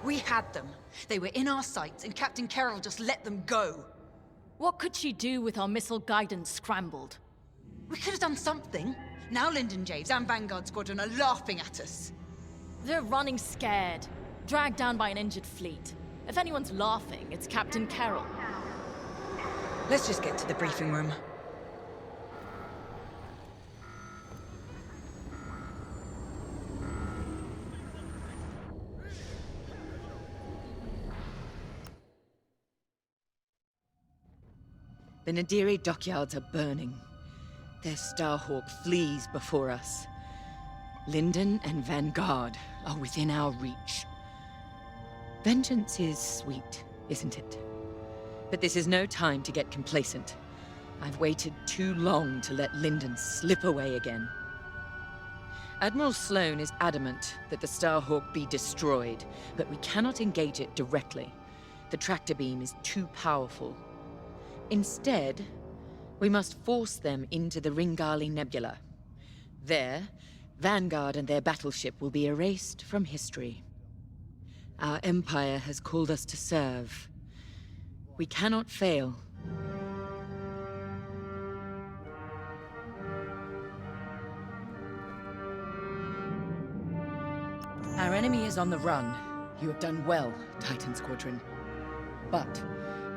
We had them. They were in our sights, and Captain Carroll just let them go. What could she do with our missile guidance scrambled? We could have done something. Now Lyndon James and Vanguard Squadron are laughing at us. They're running scared, dragged down by an injured fleet. If anyone's laughing, it's Captain Carroll. Let's just get to the briefing room. The Nadiri dockyards are burning. Their Starhawk flees before us. Lyndon and Vanguard are within our reach. Vengeance is sweet, isn't it? But this is no time to get complacent. I've waited too long to let Lyndon slip away again. Admiral Sloane is adamant that the Starhawk be destroyed, but we cannot engage it directly. The tractor beam is too powerful. Instead, we must force them into the Ringali Nebula. There, Vanguard and their battleship will be erased from history. Our Empire has called us to serve. We cannot fail. Our enemy is on the run. You have done well, Titan Squadron. But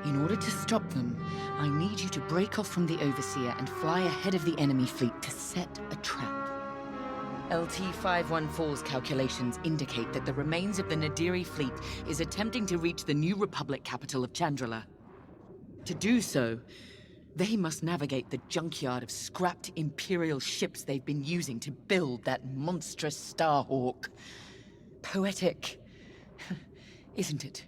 in order to stop them, I need you to break off from the Overseer and fly ahead of the enemy fleet to set a trap. LT-514's calculations indicate that the remains of the Nadiri fleet is attempting to reach the New Republic capital of Chandrila. To do so, they must navigate the junkyard of scrapped Imperial ships they've been using to build that monstrous Starhawk. Poetic, isn't it?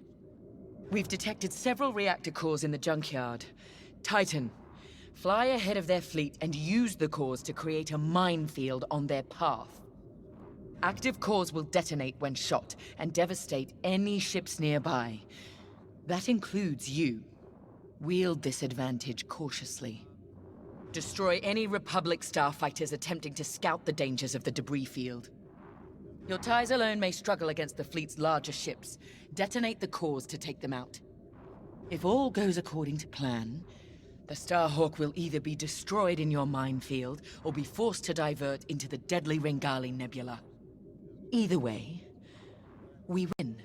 We've detected several reactor cores in the junkyard. Titan, fly ahead of their fleet and use the cores to create a minefield on their path. Active cores will detonate when shot and devastate any ships nearby. That includes you. Wield this advantage cautiously. Destroy any Republic starfighters attempting to scout the dangers of the debris field. Your ties alone may struggle against the fleet's larger ships. Detonate the cores to take them out. If all goes according to plan, the Starhawk will either be destroyed in your minefield or be forced to divert into the deadly Ringali Nebula. Either way, we win.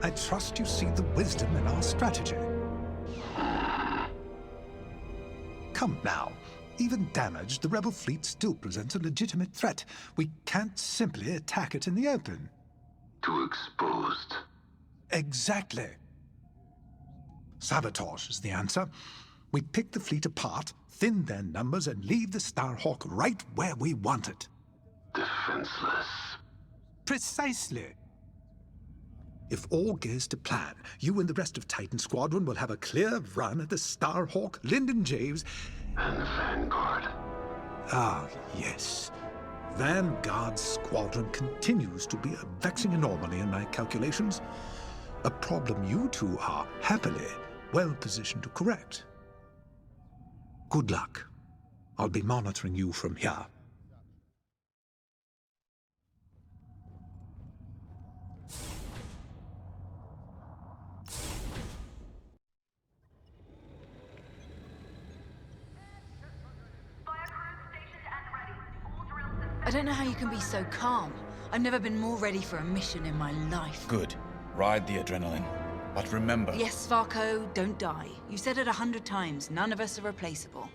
I trust you see the wisdom in our strategy. Come now. Even damaged, the rebel fleet still presents a legitimate threat. We can't simply attack it in the open. Too exposed. Exactly. Sabotage is the answer. We pick the fleet apart, thin their numbers, and leave the Starhawk right where we want it. Defenseless. Precisely. If all goes to plan, you and the rest of Titan Squadron will have a clear run at the Starhawk, Lyndon James, and Vanguard. Ah, yes. Vanguard Squadron continues to be a vexing anomaly in my calculations. A problem you two are, happily, well positioned to correct. Good luck. I'll be monitoring you from here. I don't know how you can be so calm. I've never been more ready for a mission in my life. Good. Ride the adrenaline. But remember... Yes, Varko, don't die. You said it 100 times. None of us are replaceable.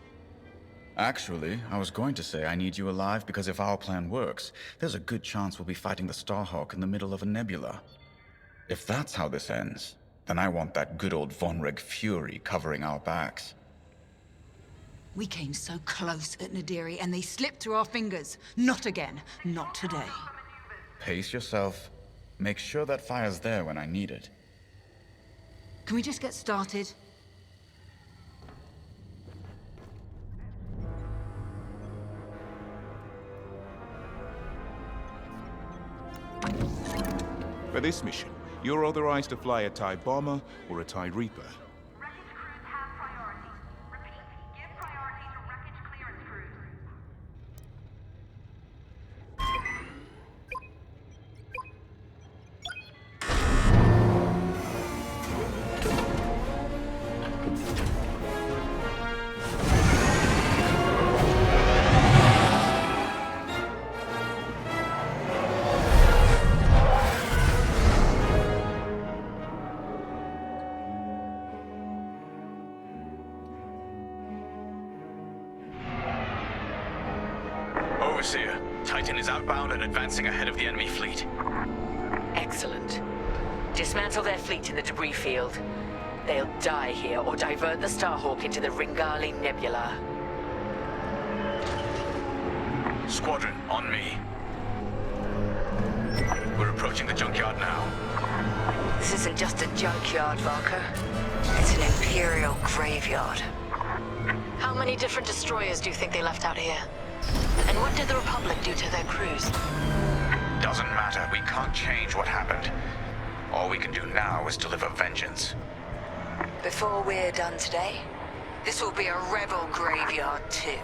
Actually, I was going to say I need you alive because if our plan works, there's a good chance we'll be fighting the Starhawk in the middle of a nebula. If that's how this ends, then I want that good old Von Reg fury covering our backs. We came so close at Nadiri, and they slipped through our fingers. Not again. Not today. Pace yourself. Make sure that fire's there when I need it. Can we just get started? For this mission, you're authorized to fly a TIE Bomber or a TIE Reaper. Wreckage crews have priority. Repeat, give priority to wreckage clearance crews. Titan is outbound and advancing ahead of the enemy fleet. Excellent. Dismantle their fleet in the debris field. They'll die here or divert the Starhawk into the Ringali Nebula. Squadron, on me. We're approaching the junkyard now. This isn't just a junkyard, Valka. It's an Imperial graveyard. How many different destroyers do you think they left out here? And what did the Republic do to their crews? Doesn't matter. We can't change what happened. All we can do now is deliver vengeance. Before we're done today, this will be a rebel graveyard too.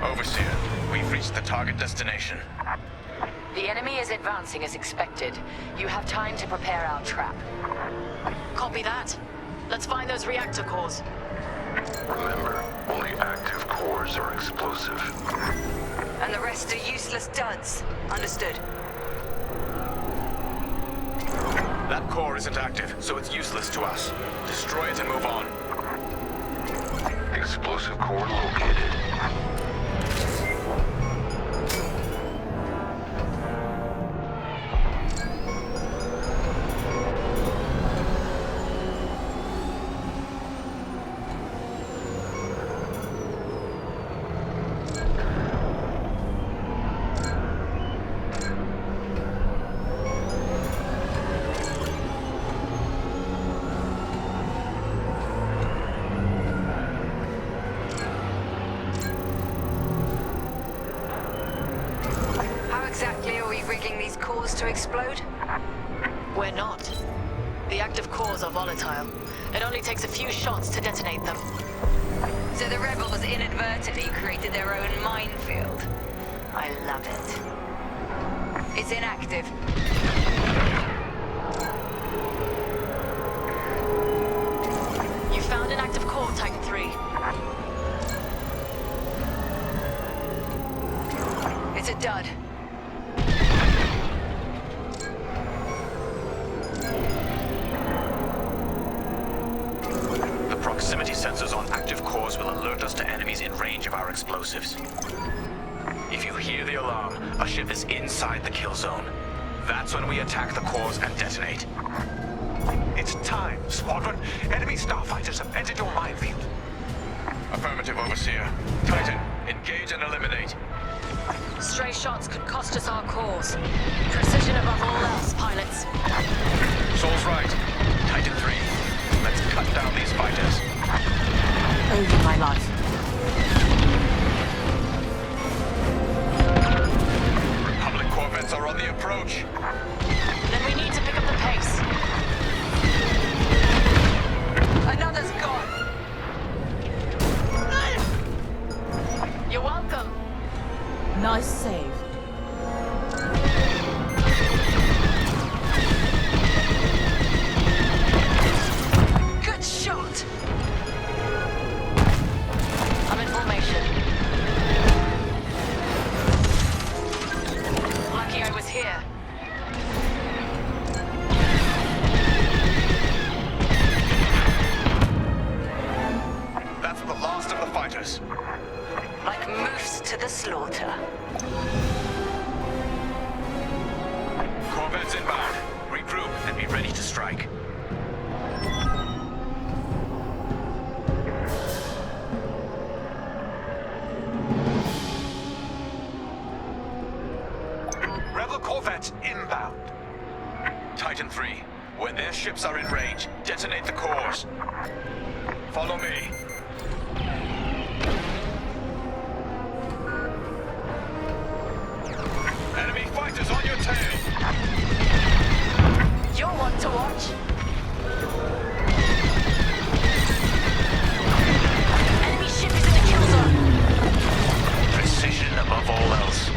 Overseer, we've reached the target destination. The enemy is advancing as expected. You have time to prepare our trap. Copy that. Let's find those reactor cores. Remember, only active cores are explosive. And the rest are useless duds. Understood. That core isn't active, so it's useless to us. Destroy it and move on. Explosive core located. To explode? We're not. The active cores are volatile. It only takes a few shots to detonate them. So the rebels inadvertently created their own minefield. I love it. It's inactive. You found an active core, Titan 3. It's a dud. Proximity sensors on active cores will alert us to enemies in range of our explosives. If you hear the alarm, a ship is inside the kill zone. That's when we attack the cores and detonate. It's time, Squadron. Enemy starfighters have entered your minefield. Affirmative, Overseer. Titan, engage and eliminate. Stray shots could cost us our cores. Precision above all else, pilots. Soul's right. Titan 3. Let's cut down these fighters. Over my life. Republic corvettes are on the approach. Then we need to pick up the pace. Another's gone. You're welcome. Nice save. Good shot. I'm in formation. Lucky I was here. That's the last of the fighters. Like moose to the slaughter. Corvettes inbound. Regroup and be ready to strike. Rebel corvettes inbound. Titan 3, when their ships are in range, detonate the cores. Follow me. Enemy fighters on your tail. You're one to watch. Enemy ship is in the kill zone. Precision above all else.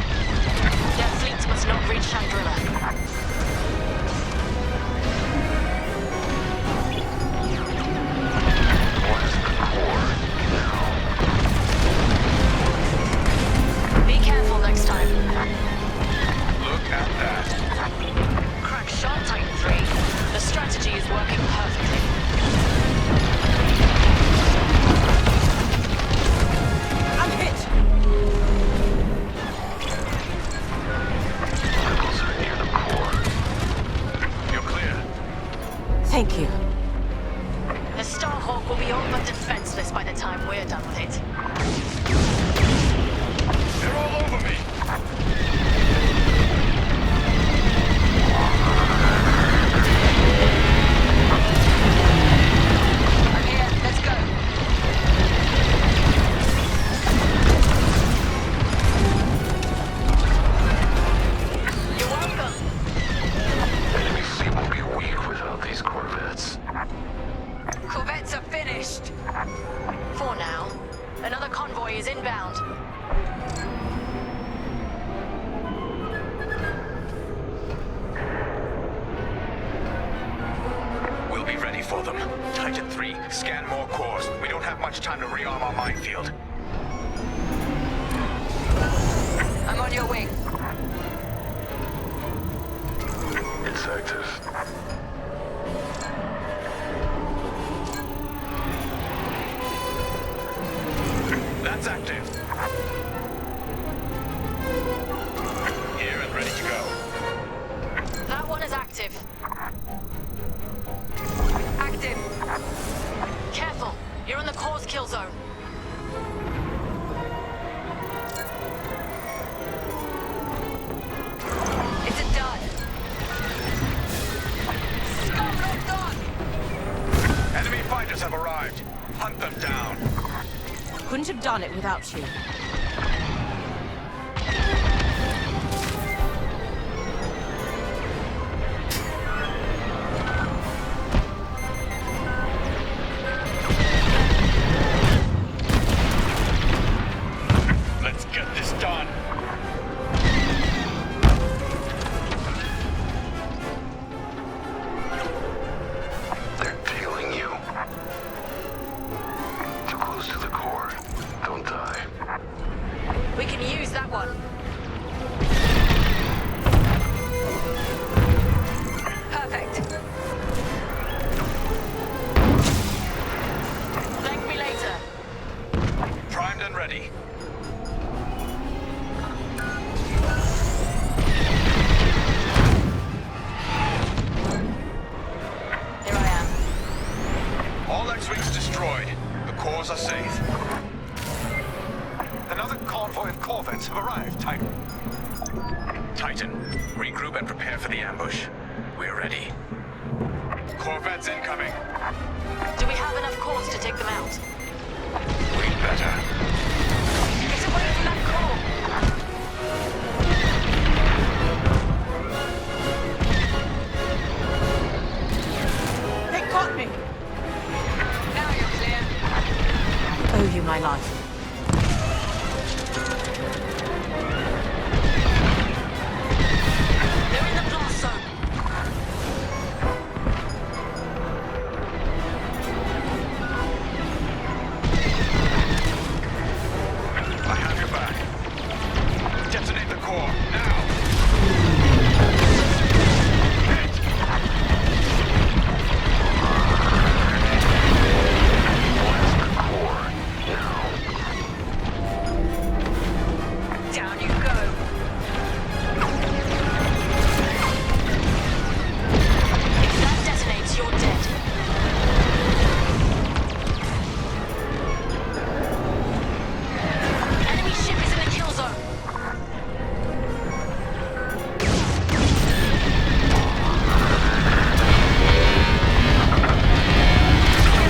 Their fleet must not reach Chandrila. What is the core Starhawk will be all but defenseless by the time we're done with it. They're all over me! I'm here. Let's go. You're welcome. Enemy fleet will be weak without these corvettes. Corvettes are finished. For now. Another convoy is inbound. We'll be ready for them. Titan 3, scan more cores. We don't have much time to rearm our minefield. I'm on your wing. It's active. That's active. Here and ready to go. That one is active. Active. Careful. You're in the core's kill zone. It's a dud. Scum locked on. Enemy fighters have arrived. Hunt them down. Couldn't have done it without you. Let's get this done. They're tailing you. Too close to the core. Don't die. We can use that one. Perfect. Thank me later. Primed and ready. Here I am. All X-Wings destroyed. The cores are safe. Another convoy of corvettes have arrived, Titan. Titan, regroup and prepare for the ambush. We're ready. Corvettes incoming. Do we have enough cores to take them out? We'd better. Get away from that core! They got me! Now you're clear. I owe you my life. They're in the blast zone. I have your back. Detonate the core, now! Hit! Blast the core. Now. Down you go. If that detonates, you're dead. Enemy ship is in the kill zone. Get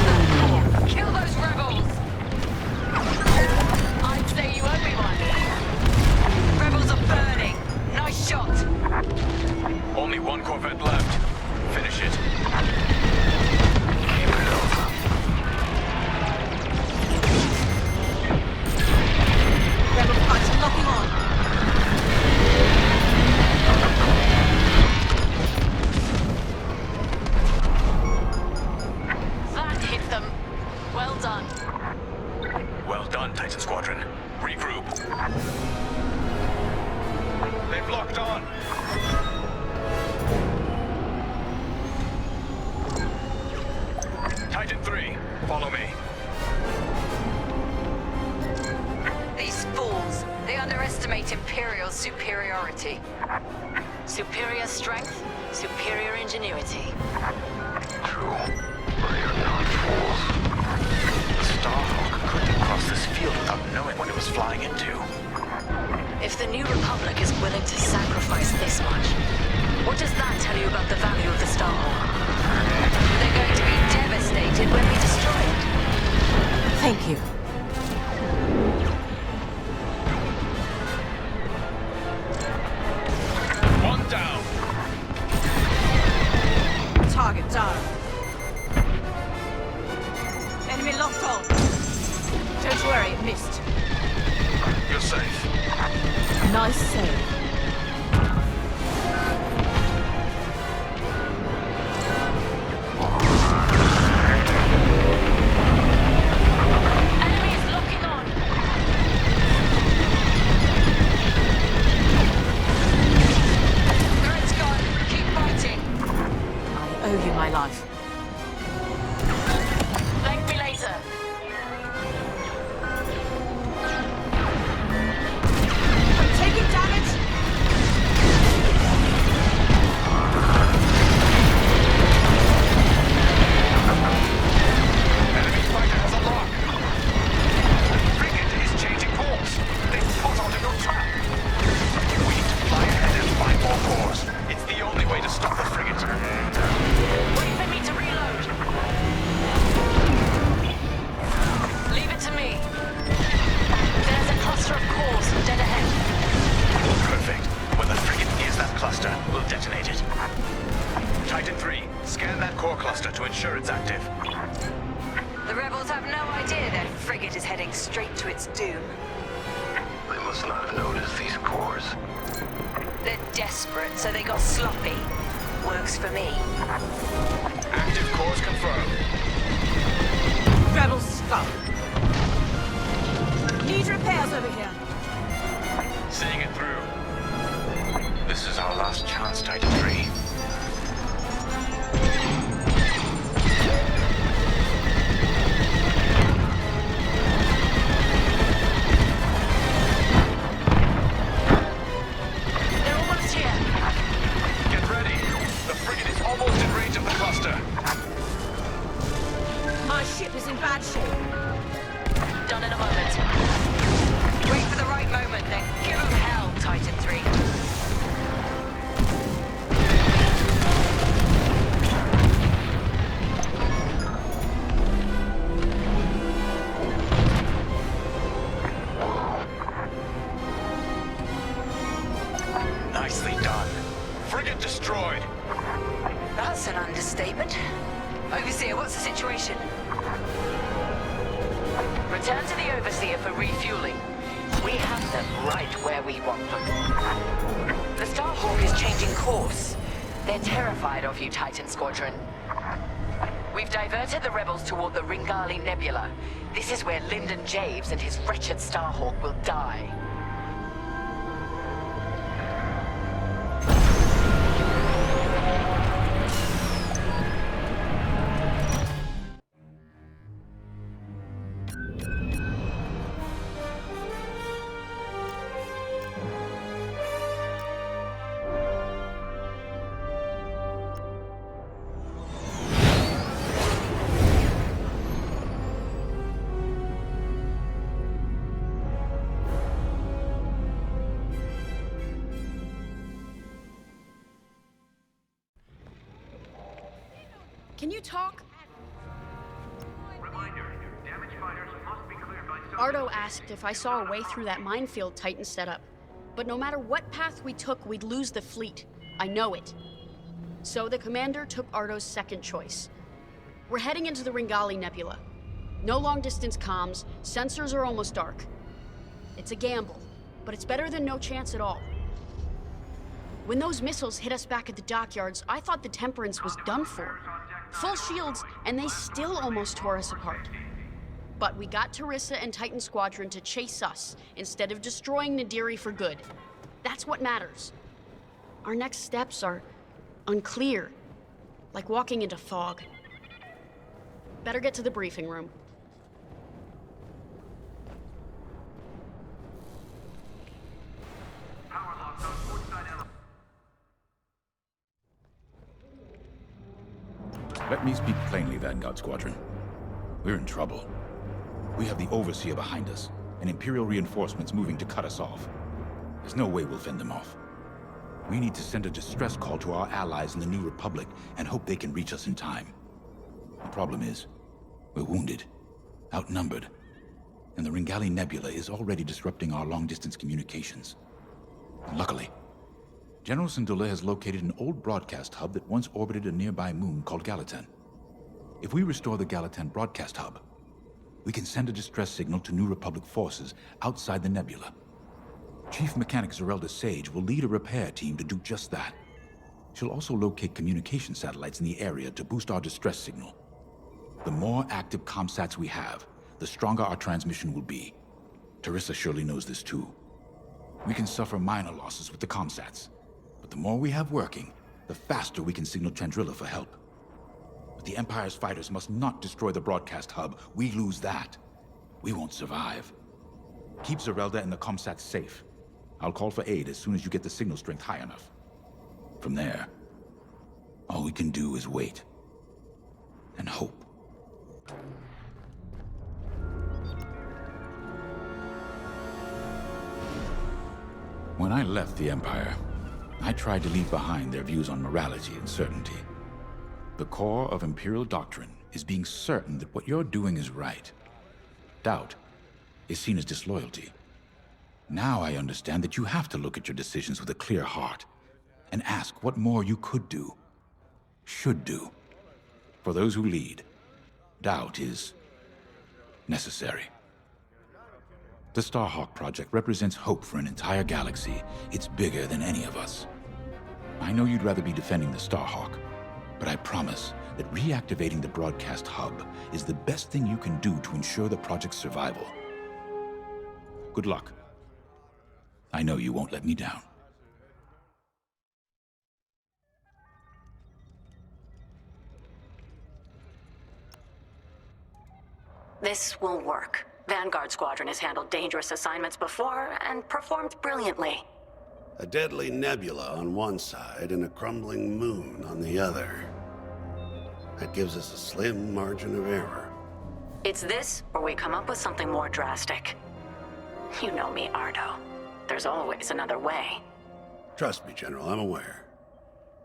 that core. Kill those rebels. I'd say you owe me one. Rebels are burning. Nice shot. Only one corvette left. Finish it. Keep it up. Rebel punch locking on. That hit them. Well done. Well done, Titan Squadron. Regroup. They've locked on. Titan 3, follow me. These fools. They underestimate Imperial superiority. Superior strength, superior ingenuity. True. But they are not fools. If the New Republic is willing to sacrifice this much, what does that tell you about the value of the Starhawk? They're going to be devastated when we destroy it. Thank you. One down. Target down. Enemy locked on. Don't worry, it missed. You're safe. Nice save. Enemy is locking on. Threat's gone. Keep fighting. I owe you my life. Thank me later. I'm taking damage. Enemy fighter has a lock. The frigate is changing course. They've caught onto your trap. We need to fly ahead and find more cores. It's the only way to stop the frigate. Wait for me to reload. Leave it to me. There's a cluster of cores dead ahead. Perfect. When the frigate nears that cluster, we'll detonate it. Titan 3, scan that core cluster to ensure it's active. The rebels have no idea their frigate is heading straight to its doom. They must not have noticed these cores. They're desperate, so they got sloppy. Works for me. Active cores confirmed. Rebel scum. Need repairs over here. Seeing it through. This is our last chance, Titan 3. They're almost here. Get ready. The frigate is almost in range of the cluster. My ship is in bad shape. Done in a moment. Wait for the right moment, then give them hell, Titan 3. Nicely done. Frigate destroyed. That's an understatement. Overseer, what's the situation? Return to the Overseer for refueling. We have them right where we want them. The Starhawk is changing course. They're terrified of you, Titan Squadron. We've diverted the rebels toward the Ringali Nebula. This is where Lyndon Javes and his wretched Starhawk will die. Can you talk? Reminder, damage fighters must be cleared by Ardo asked if I saw a way through that minefield Titan set up. But no matter what path we took, we'd lose the fleet. I know it. So the commander took Ardo's second choice. We're heading into the Ringali Nebula. No long-distance comms, sensors are almost dark. It's a gamble, but it's better than no chance at all. When those missiles hit us back at the dockyards, I thought the Temperance was done for. Full shields, and they still almost tore us apart. But we got Teresa and Titan Squadron to chase us, instead of destroying Nadiri for good. That's what matters. Our next steps are unclear, like walking into fog. Better get to the briefing room. power locked on port side element. Let me speak plainly, Vanguard Squadron. We're in trouble. We have the Overseer behind us, and Imperial reinforcements moving to cut us off. There's no way we'll fend them off. We need to send a distress call to our allies in the New Republic and hope they can reach us in time. The problem is, we're wounded, outnumbered, and the Ringali Nebula is already disrupting our long-distance communications. And luckily, General Syndulla has located an old broadcast hub that once orbited a nearby moon called Gallatin. If we restore the Gallatin broadcast hub, we can send a distress signal to New Republic forces outside the nebula. Chief Mechanic Zerelda Sage will lead a repair team to do just that. She'll also locate communication satellites in the area to boost our distress signal. The more active comsats we have, the stronger our transmission will be. Teresa surely knows this too. We can suffer minor losses with the comsats, but the more we have working, the faster we can signal Chandrila for help. But the Empire's fighters must not destroy the broadcast hub. We lose that, we won't survive. Keep Zerelda and the comsats safe. I'll call for aid as soon as you get the signal strength high enough. From there, all we can do is wait. And hope. When I left the Empire, I tried to leave behind their views on morality and certainty. The core of Imperial doctrine is being certain that what you're doing is right. Doubt is seen as disloyalty. Now I understand that you have to look at your decisions with a clear heart and ask what more you could do, should do. For those who lead, doubt is necessary. The Starhawk project represents hope for an entire galaxy. It's bigger than any of us. I know you'd rather be defending the Starhawk, but I promise that reactivating the broadcast hub is the best thing you can do to ensure the project's survival. Good luck. I know you won't let me down. This will work. Vanguard Squadron has handled dangerous assignments before and performed brilliantly. A deadly nebula on one side and a crumbling moon on the other. That gives us a slim margin of error. It's this, or we come up with something more drastic. You know me, Ardo. There's always another way. Trust me, General, I'm aware.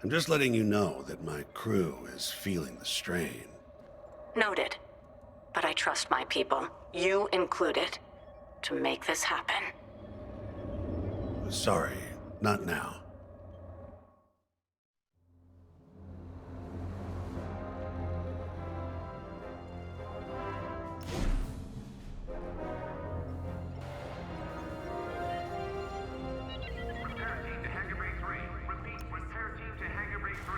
I'm just letting you know that my crew is feeling the strain. Noted. But I trust my people, you included, to make this happen. Sorry, not now. Repair team to Hangar Bay 3. Repeat, repair team to Hangar Bay 3.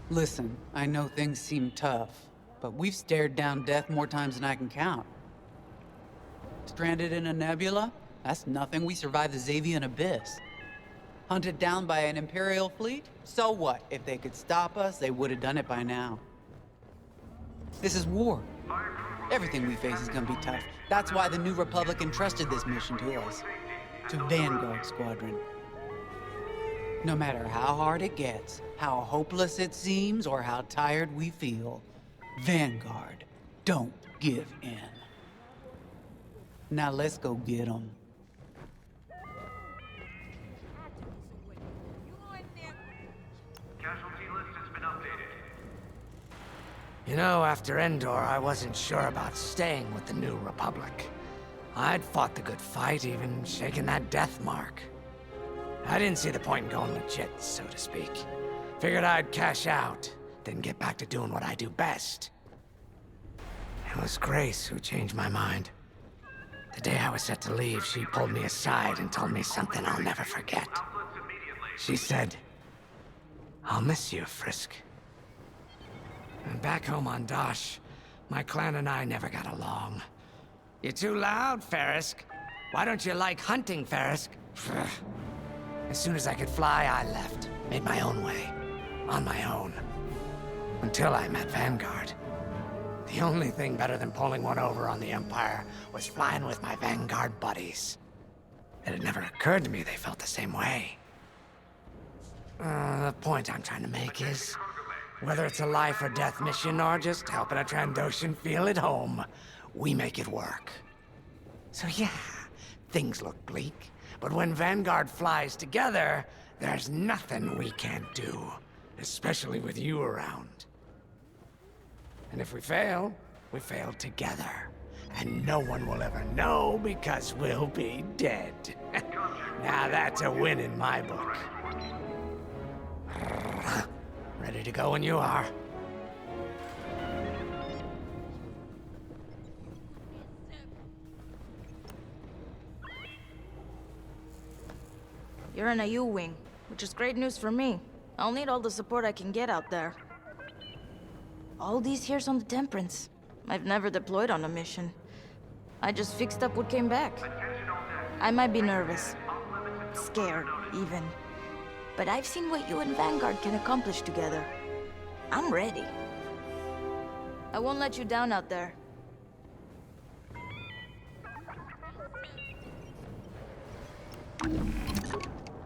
Listen, I know things seem tough, but we've stared down death more times than I can count. Stranded in a nebula? That's nothing. We survived the Xavian Abyss. Hunted down by an Imperial fleet? So what? If they could stop us, they would have done it by now. This is war. Everything we face is gonna be tough. That's why the New Republic entrusted this mission to us. To Vanguard Squadron. No matter how hard it gets, how hopeless it seems, or how tired we feel, Vanguard don't give in. Now let's go get them. Casualty list has been updated. You know, after Endor, I wasn't sure about staying with the New Republic. I'd fought the good fight, even shaken that death mark. I didn't see the point in going legit, so to speak. Figured I'd cash out, then get back to doing what I do best. It was Grace who changed my mind. The day I was set to leave, she pulled me aside and told me something I'll never forget. She said, "I'll miss you, Frisk." And back home on Dosh, my clan and I never got along. "You're too loud, Farisk. Why don't you like hunting, Farisk?" As soon as I could fly, I left. Made my own way. On my own. Until I met Vanguard. The only thing better than pulling one over on the Empire was flying with my Vanguard buddies. It had never occurred to me they felt the same way. The point I'm trying to make is, whether it's a life or death mission or just helping a Trandoshan feel at home, we make it work. So yeah, things look bleak. But when Vanguard flies together, there's nothing we can't do. Especially with you around. And if we fail together. And no one will ever know because we'll be dead. Now that's a win in my book. Ready to go when you are. You're in a U-wing, which is great news for me. I'll need all the support I can get out there. All these years on the Temperance, I've never deployed on a mission. I just fixed up what came back. I might be nervous. Scared, even. But I've seen what you and Vanguard can accomplish together. I'm ready. I won't let you down out there.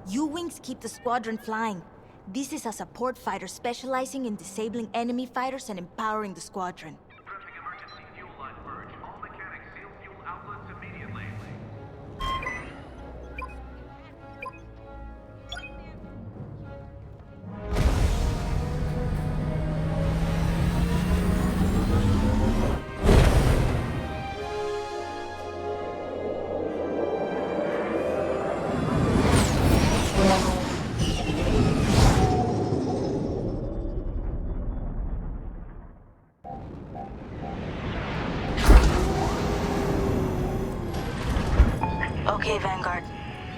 U-wings keep the squadron flying. This is a support fighter specializing in disabling enemy fighters and empowering the squadron. Addressing emergency fuel line purge. All mechanics seal fuel outlets immediately. Okay, Vanguard.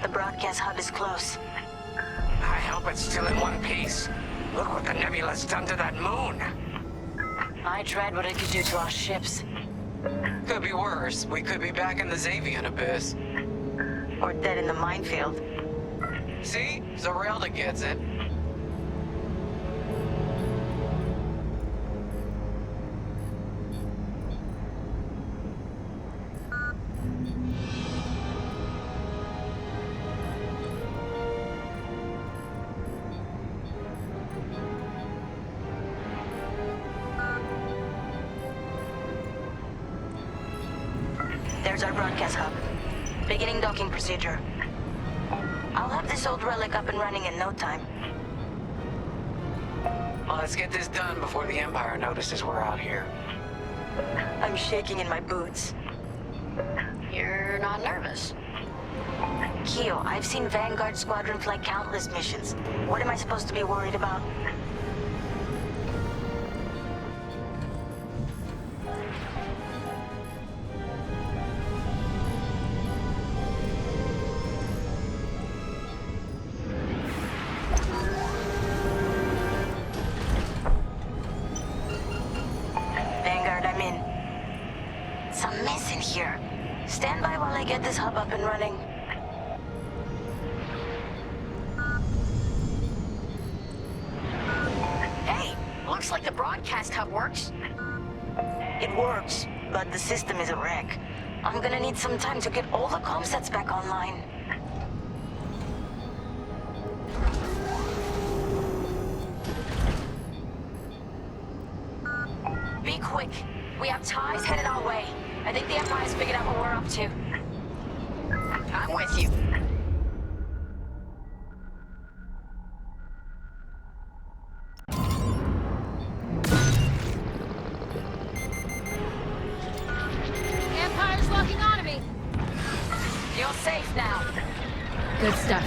The broadcast hub is close. I hope it's still in one piece. Look what the nebula's done to that moon. I tried what it could do to our ships. Could be worse. We could be back in the Xavian abyss. Or dead in the minefield. See? Zarelda gets it. There's our broadcast hub. Beginning docking procedure. I'll have this old relic up and running in no time. Well, let's get this done before the Empire notices we're out here. I'm shaking in my boots. You're not nervous. Keo, I've seen Vanguard Squadron fly countless missions. What am I supposed to be worried about? Vanguard, I'm in. It's a mess in here. Stand by while I get this hub up and running. Hey, looks like the broadcast hub works. It works, but the system is a wreck. I'm gonna need some time to get all the comm sets back online. Be quick. We have ties headed our way. I think the Empire's figured out what we're up to. I'm with you. Empire's locking onto me. You're safe now. Good stuff.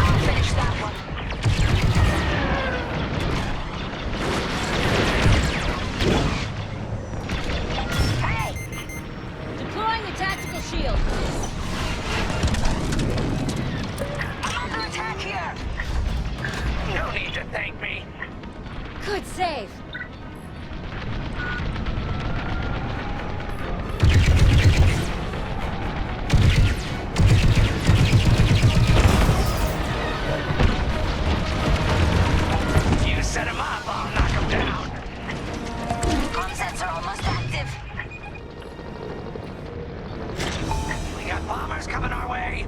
I'll finish that one. Hey! Deploying the tactical shield. I'm under attack here! No need to thank me. Good save. You set him up, I'll knock him down. Comm sets are almost active. We got bombers coming our way.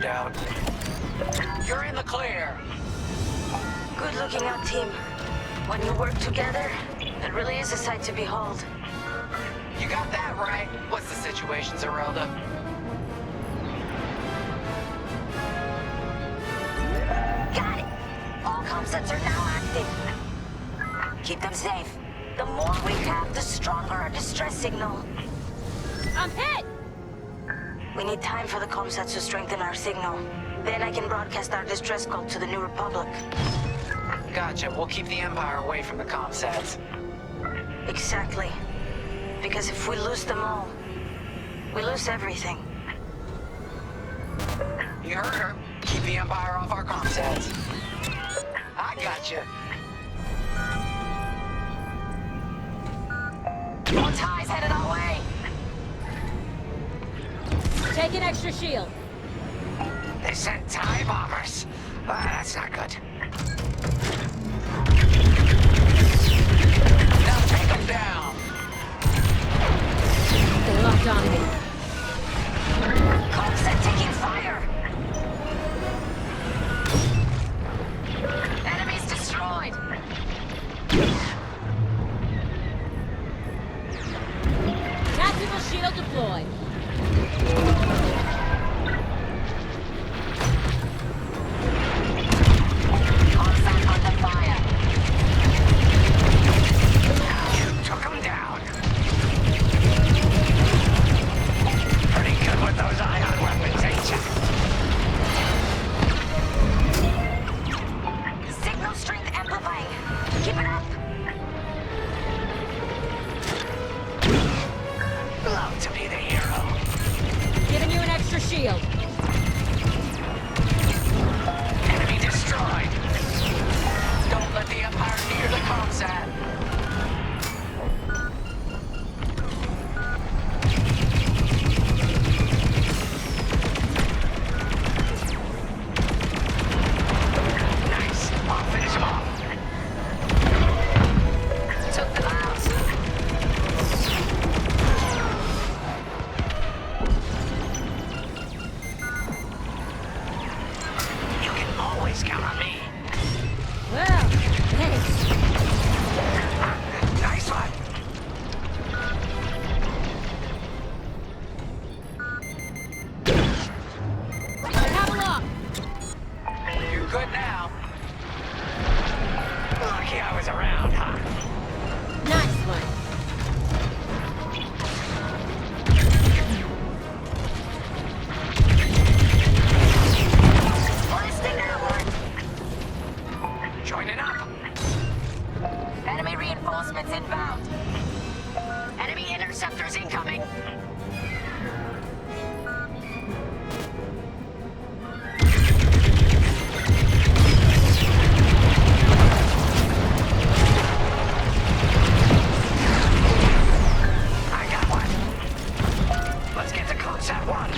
out. You're in the clear. Good looking out, team. When you work together, it really is a sight to behold. You got that right. What's the situation, Zerelda? Got it! All comsets are now active. Keep them safe. The more we have, the stronger our distress signal. I'm hit! We need time for the comsets to strengthen our signal. Then I can broadcast our distress call to the New Republic. Gotcha. We'll keep the Empire away from the comsats. Exactly. Because if we lose them all, we lose everything. You heard her. Keep the Empire off our comsats. I gotcha. More ties headed our way! Take an extra shield. They sent TIE bombers. That's not good. Now take them down. They locked on me. Comset taking fire! Enemies destroyed! Tactical shield deployed. Comset under fire! You took them down. Pretty good with those ion weapons, ain't ya? Signal strength amplifying. Keep it up! Love to be the hero. Giving you an extra shield. Enemy destroyed. Don't let the Empire near the comsat. Nice. I'll finish him off. Took them out! You can always count on me. Well, thanks. Nice one. I have a lock. You good now? Lucky I was around, huh? Nice one. Blasting outward! Joining up. Enemy reinforcements inbound! Enemy interceptors incoming. I got one. Let's get to Comsat 1.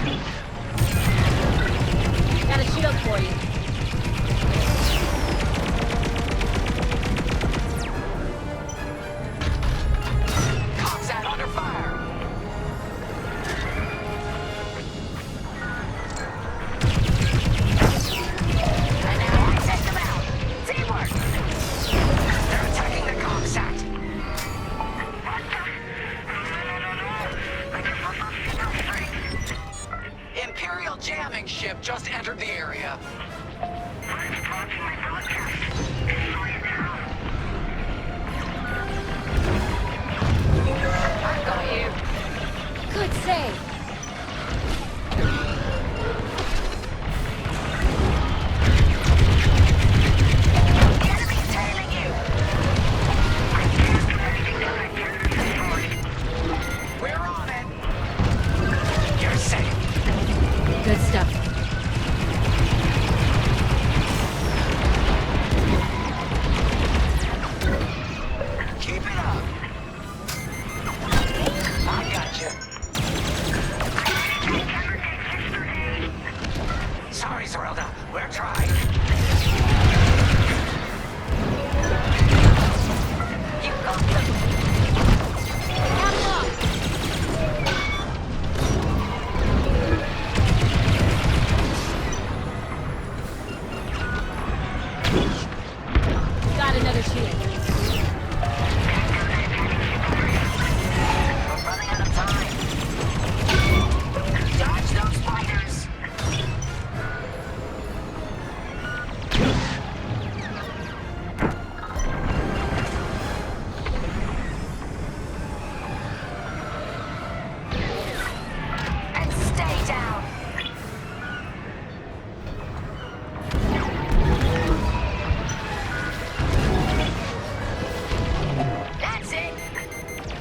Got a shield for you. Comsat under fire. And now I take them out! Teamwork! They're attacking the Comsat. Imperial jamming ship just entered the area. I got you! Good save. The enemy's tailing you! We're on it. You're safe. Good stuff.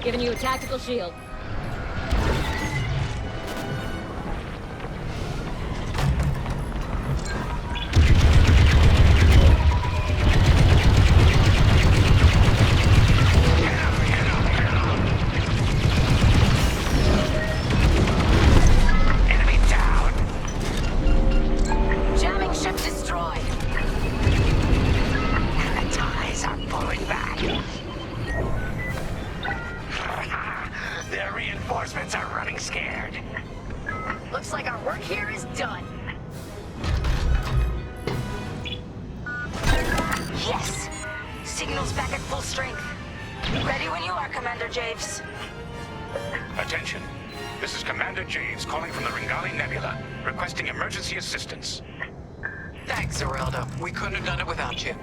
Giving you a tactical shield. Looks like our work here is done. Yes! Signal's back at full strength. Ready when you are, Commander Javes. Attention. This is Commander Javes calling from the Ringali Nebula, requesting emergency assistance. Thanks, Zerelda. We couldn't have done it without you.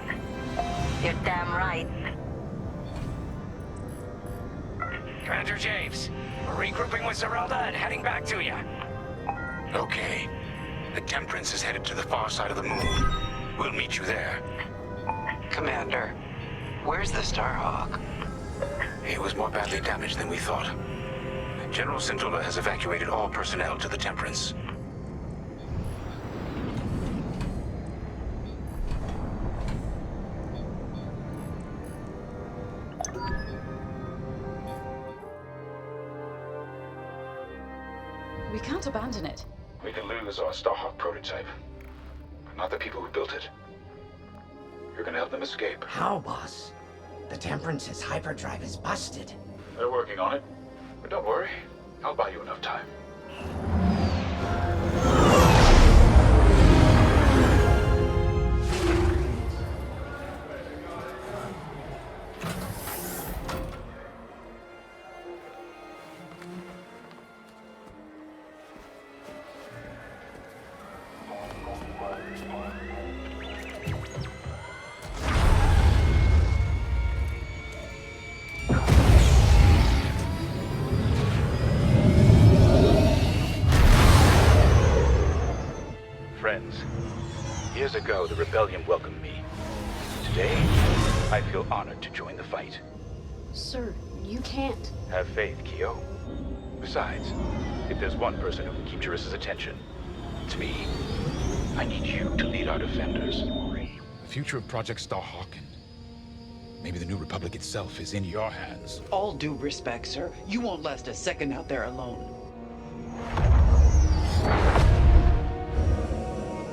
You're damn right. Commander Javes, we're regrouping with Zerelda and heading back to you. Okay. The Temperance is headed to the far side of the moon. We'll meet you there. Commander, where's the Starhawk? It was more badly damaged than we thought. General Syndulla has evacuated all personnel to the Temperance. We can't abandon it. We can lose our Starhawk prototype, but not the people who built it. You're gonna help them escape. How, boss? The Temperance's hyperdrive is busted. They're working on it, but don't worry. I'll buy you enough time. Friends, years ago the Rebellion welcomed me. Today, I feel honored to join the fight. Sir, you can't. Have faith, Kyo. Besides, if there's one person who can keep Jarissa's attention, it's me. I need you to lead our defenders. The future of Project Starhawk and maybe the New Republic itself is in your hands. All due respect, sir. You won't last a second out there alone.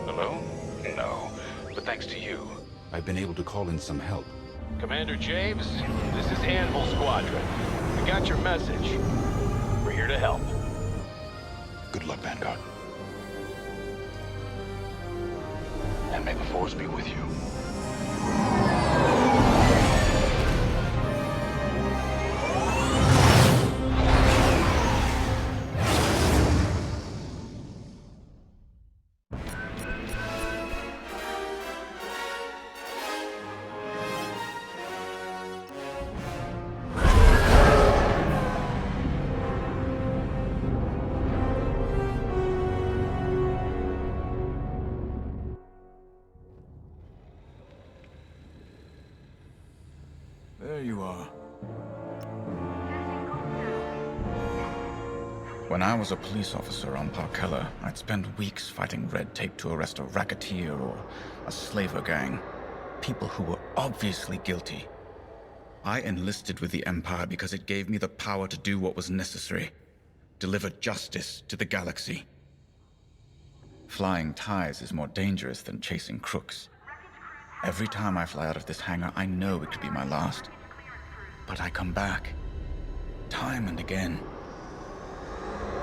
Alone? No. But thanks to you, I've been able to call in some help. Commander Javes, this is Anvil Squadron. We got your message. We're here to help. Good luck, Vanguard. and may the Force be with you. There you are. When I was a police officer on Parkella, I'd spend weeks fighting red tape to arrest a racketeer or a slaver gang. People who were obviously guilty. I enlisted with the Empire because it gave me the power to do what was necessary. Deliver justice to the galaxy. Flying ties is more dangerous than chasing crooks. Every time I fly out of this hangar, I know it could be my last. But I come back. Time and again.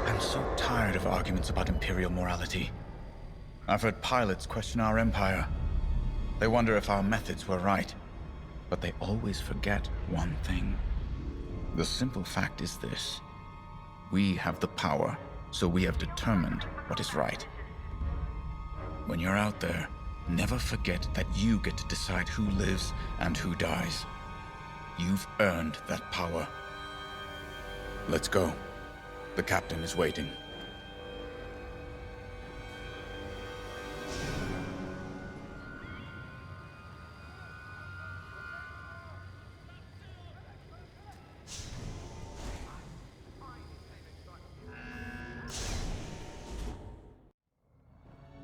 I'm so tired of arguments about Imperial morality. I've heard pilots question our Empire. They wonder if our methods were right. But they always forget one thing. The simple fact is this. We have the power, so we have determined what is right. When you're out there, never forget that you get to decide who lives and who dies. You've earned that power. Let's go. The captain is waiting.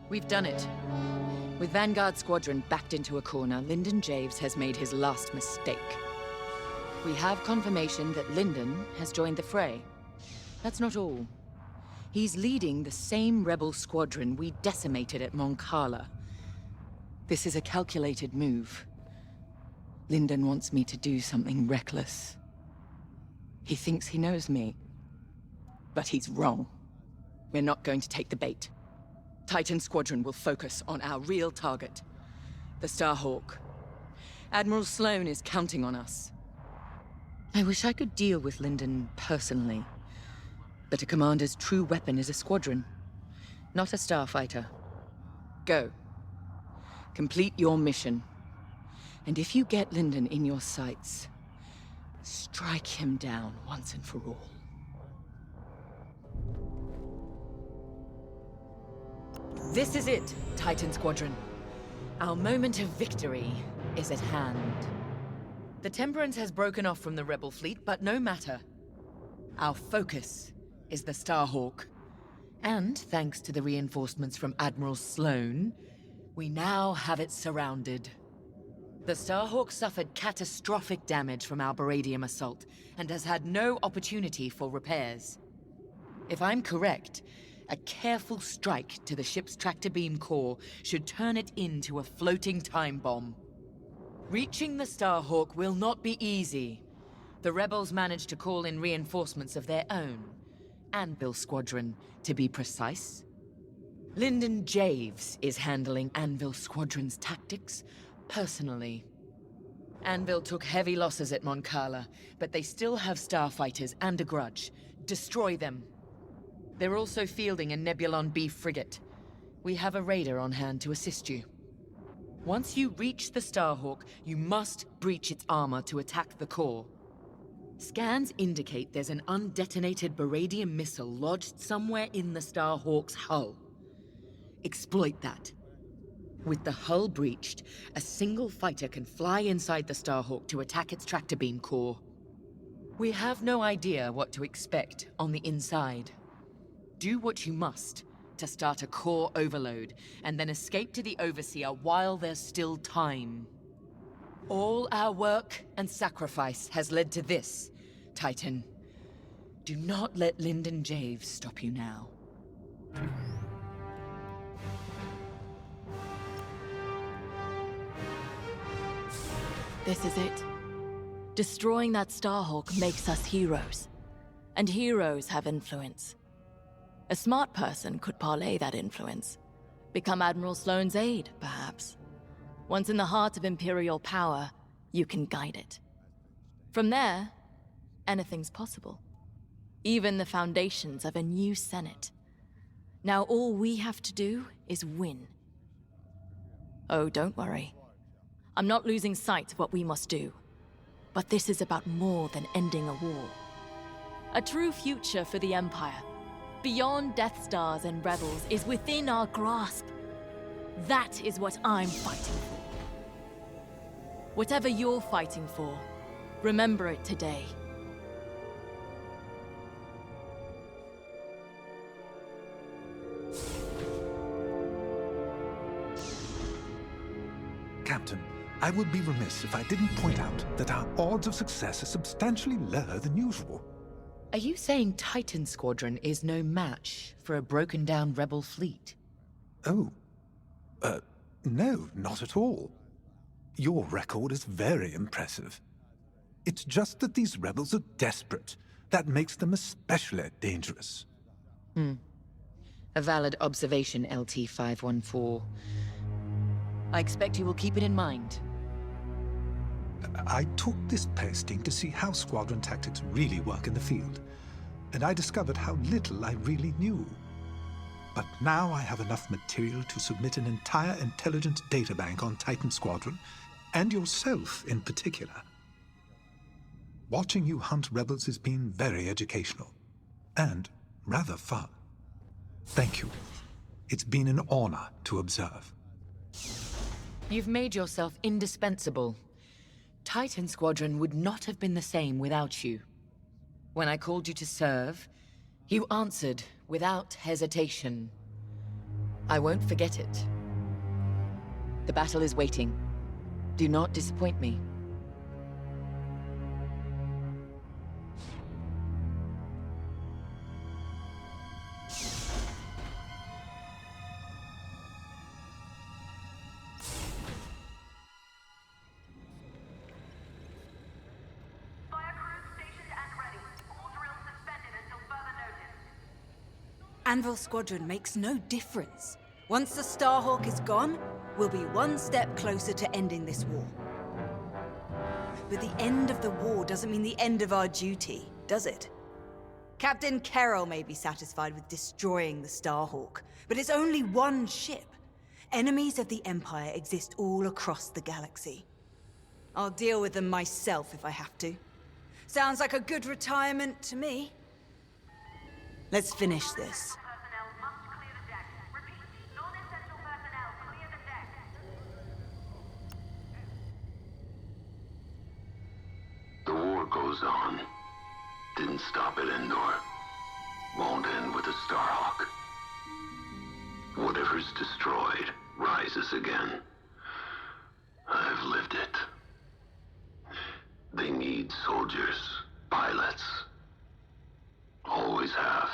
We've done it. With Vanguard Squadron backed into a corner, Lyndon Javes has made his last mistake. We have confirmation that Lyndon has joined the fray. That's not all. He's leading the same rebel squadron we decimated at Moncala. This is a calculated move. Lyndon wants me to do something reckless. He thinks he knows me. But he's wrong. We're not going to take the bait. Titan Squadron will focus on our real target, the Starhawk. Admiral Sloane is counting on us. I wish I could deal with Lyndon personally, but a commander's true weapon is a squadron, not a starfighter. Go. Complete your mission. And if you get Lyndon in your sights, strike him down once and for all. This is it, Titan Squadron. Our moment of victory is at hand. The Temperance has broken off from the Rebel fleet, but no matter. Our focus is the Starhawk. And thanks to the reinforcements from Admiral Sloane, we now have it surrounded. The Starhawk suffered catastrophic damage from our Baradium assault, and has had no opportunity for repairs. If I'm correct, a careful strike to the ship's tractor beam core should turn it into a floating time bomb. Reaching the Starhawk will not be easy. The rebels managed to call in reinforcements of their own. Anvil Squadron, to be precise. Lyndon Javes is handling Anvil Squadron's tactics personally. Anvil took heavy losses at Moncala, but they still have starfighters and a grudge. Destroy them. They're also fielding a Nebulon B frigate. We have a raider on hand to assist you. Once you reach the Starhawk, you must breach its armor to attack the core. Scans indicate there's an undetonated Baradium missile lodged somewhere in the Starhawk's hull. Exploit that. With the hull breached, a single fighter can fly inside the Starhawk to attack its tractor beam core. We have no idea what to expect on the inside. Do what you must to start a core overload, and then escape to the Overseer while there's still time. All our work and sacrifice has led to this, Titan. Do not let Lyndon Javes stop you now. This is it. Destroying that Starhawk makes us heroes. And heroes have influence. A smart person could parlay that influence. Become Admiral Sloane's aide, perhaps. Once in the heart of Imperial power, you can guide it. From there, anything's possible. Even the foundations of a new Senate. Now all we have to do is win. Oh, don't worry. I'm not losing sight of what we must do. But this is about more than ending a war. A true future for the Empire, beyond Death Stars and Rebels, is within our grasp. That is what I'm fighting for. Whatever you're fighting for, remember it today. Captain, I would be remiss if I didn't point out that our odds of success are substantially lower than usual. Are you saying Titan Squadron is no match for a broken-down rebel fleet? Oh. No, not at all. Your record is very impressive. It's just that these rebels are desperate. That makes them especially dangerous. A valid observation, LT-514. I expect you will keep it in mind. I took this posting to see how squadron tactics really work in the field, and I discovered how little I really knew. But now I have enough material to submit an entire intelligence databank on Titan Squadron, and yourself in particular. Watching you hunt rebels has been very educational, and rather fun. Thank you. It's been an honor to observe. You've made yourself indispensable. Titan Squadron would not have been the same without you. When I called you to serve, you answered without hesitation. I won't forget it. The battle is waiting. Do not disappoint me. Anvil Squadron makes no difference. Once the Starhawk is gone, we'll be one step closer to ending this war. But the end of the war doesn't mean the end of our duty, does it? Captain Carroll may be satisfied with destroying the Starhawk, but it's only one ship. Enemies of the Empire exist all across the galaxy. I'll deal with them myself if I have to. Sounds like a good retirement to me. Let's finish this. The war goes on. Didn't stop at Endor. Won't end with the Starhawk. Whatever's destroyed rises again. I've lived it. They need soldiers, pilots. Always have.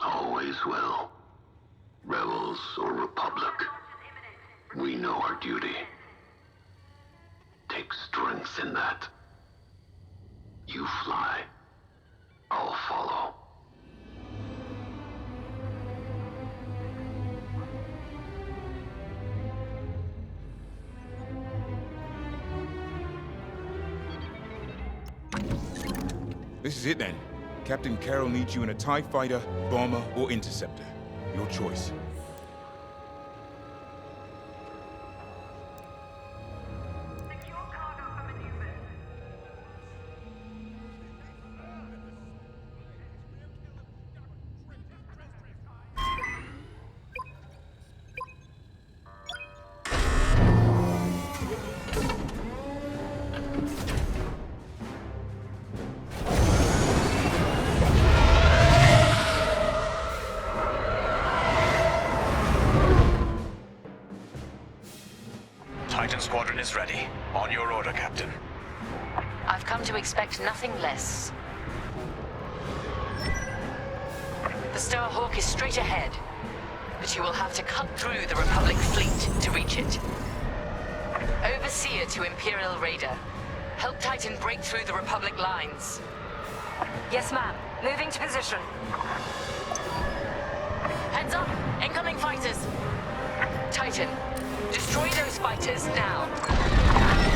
Always will. Rebels or Republic. We know our duty. Take strength in that. You fly. I'll follow. This is it then. Captain Carroll needs you in a TIE fighter, bomber, or interceptor. Your choice. Titan Squadron is ready. On your order, Captain. I've come to expect nothing less. The Starhawk is straight ahead, but you will have to cut through the Republic fleet to reach it. Overseer to Imperial Raider. Help Titan break through the Republic lines. Yes, ma'am. Moving to position. Heads up! Incoming fighters! Titan, destroy those fighters now.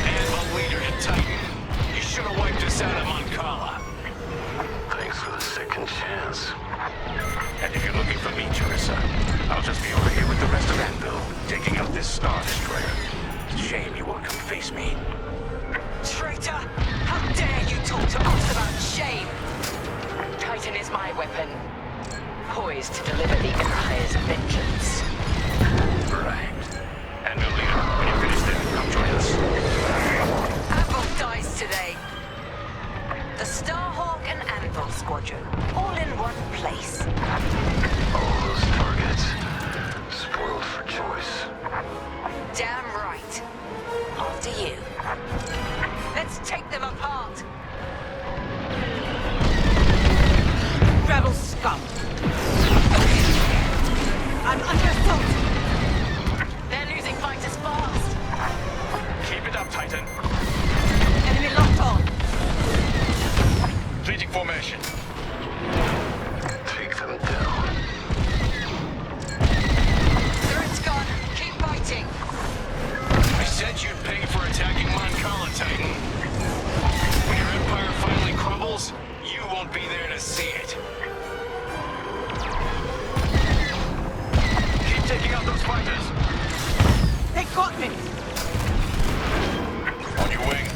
Anvil leader to Titan. You should have wiped us out of Moncala. Thanks for the second chance. And if you're looking for me, Charissa, I'll just be over here with the rest of Anvil, taking out this Star Destroyer. Shame you won't come face me. Traitor! How dare you talk to us about shame! Titan is my weapon, poised to deliver the Empire's vengeance. Right. Anvil leader, when you're finished there, come join us. Anvil dies today. The Starhawk and Anvil Squadron, all in one place. All those targets, spoiled for choice. Damn right. After you. Let's take them apart. Rebel scum! I'm under assault! They're losing fighters fast. Keep it up, Titan. Enemy locked on! Fleeting formation. Take them down. Threat's gone. Keep fighting. I said you'd pay for attacking Moncala, Titan. When your empire finally crumbles, you won't be there to see it. Keep taking out those fighters. They got me! On your wing.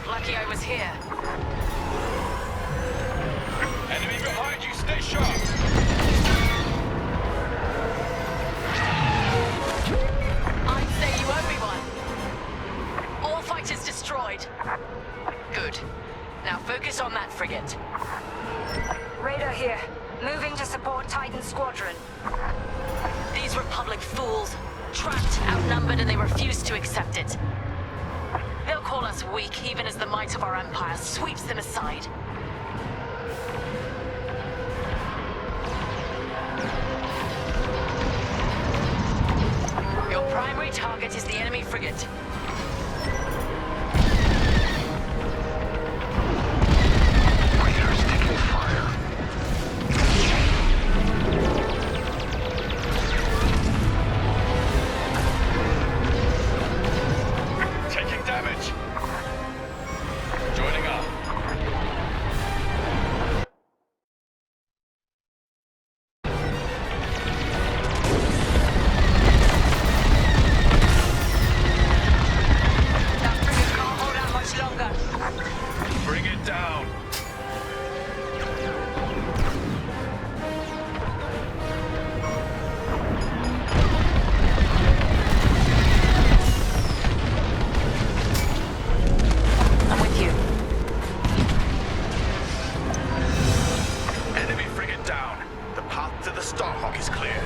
Lucky I was here. Enemy behind you, stay sharp. I'd say you owe me one. All fighters destroyed. Good. Now focus on that frigate. Raider here. Moving to support Titan Squadron. These Republic fools. Trapped, outnumbered, and they refuse to accept it. They'll call us weak, even as the might of our empire sweeps them aside. Your primary target is the enemy frigate. Raiders taking fire. Taking damage. Joining up. That frigate can't hold out much longer. Bring it down. I'm with you. Enemy frigate down. The path to the Starhawk is clear.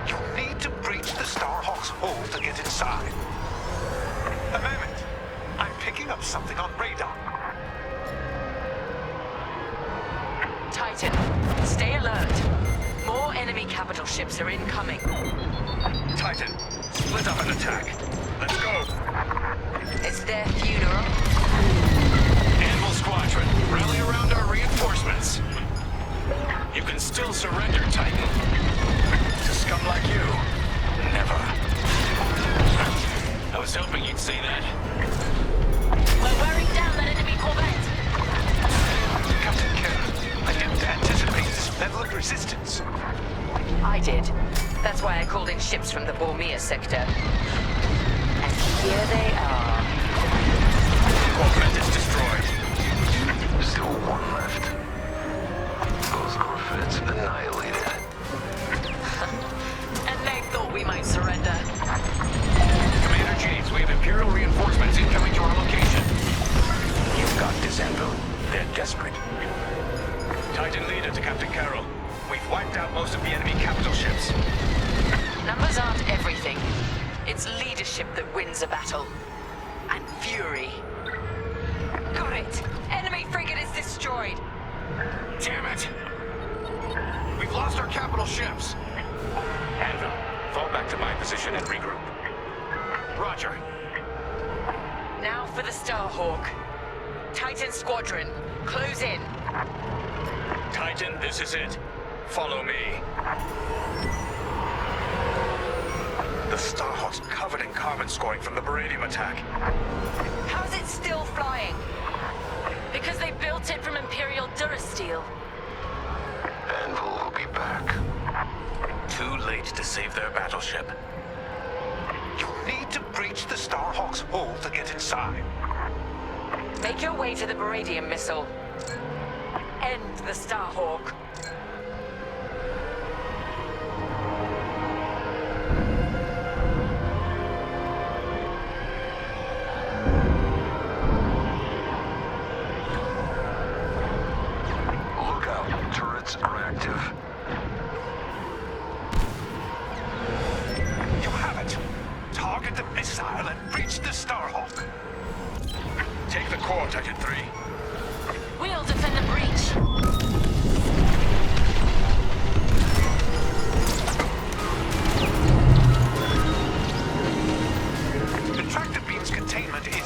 You need to breach the Starhawk's hull to get inside. A moment. I'm picking up something on radar. Titan, stay alert. More enemy capital ships are incoming. Titan, split up and attack. Let's go. It's their funeral. Anvil Squadron, rally around our reinforcements. You can still surrender, Titan. To scum like you, never. I was hoping you'd say that. We're wearing down that enemy corvette. Captain Kerr, I didn't anticipate this level of resistance. I did. That's why I called in ships from the Bormir sector. And here they are. Corvette is destroyed. Still one left. Those Corvettes annihilated. And they thought we might surrender. Commander James, we have Imperial reinforcements incoming to our location. You've got this, Anvil. They're desperate. Titan leader to Captain Carroll. We've wiped out most of the enemy capital ships. Numbers aren't everything. It's leadership that wins a battle. And fury. Got it! Enemy frigate is destroyed! Damn it! We've lost our capital ships. Anvil, fall back to my position and regroup. Roger. Now for the Starhawk. Titan Squadron, close in. Titan, this is it. Follow me. The Starhawk's covered in carbon scoring from the Beradium attack. How's it still flying? Because they built it from Imperial Durasteel. Anvil will be back. Too late to save their battleship. You need to breach the Starhawk's hull to get inside. Make your way to the Beradium missile. End the Starhawk. Look out. Turrets are active. You have it. Target the missile and breach the Starhawk. Take the core, Titan 3. We'll defend the breach. The tractor beam's containment is...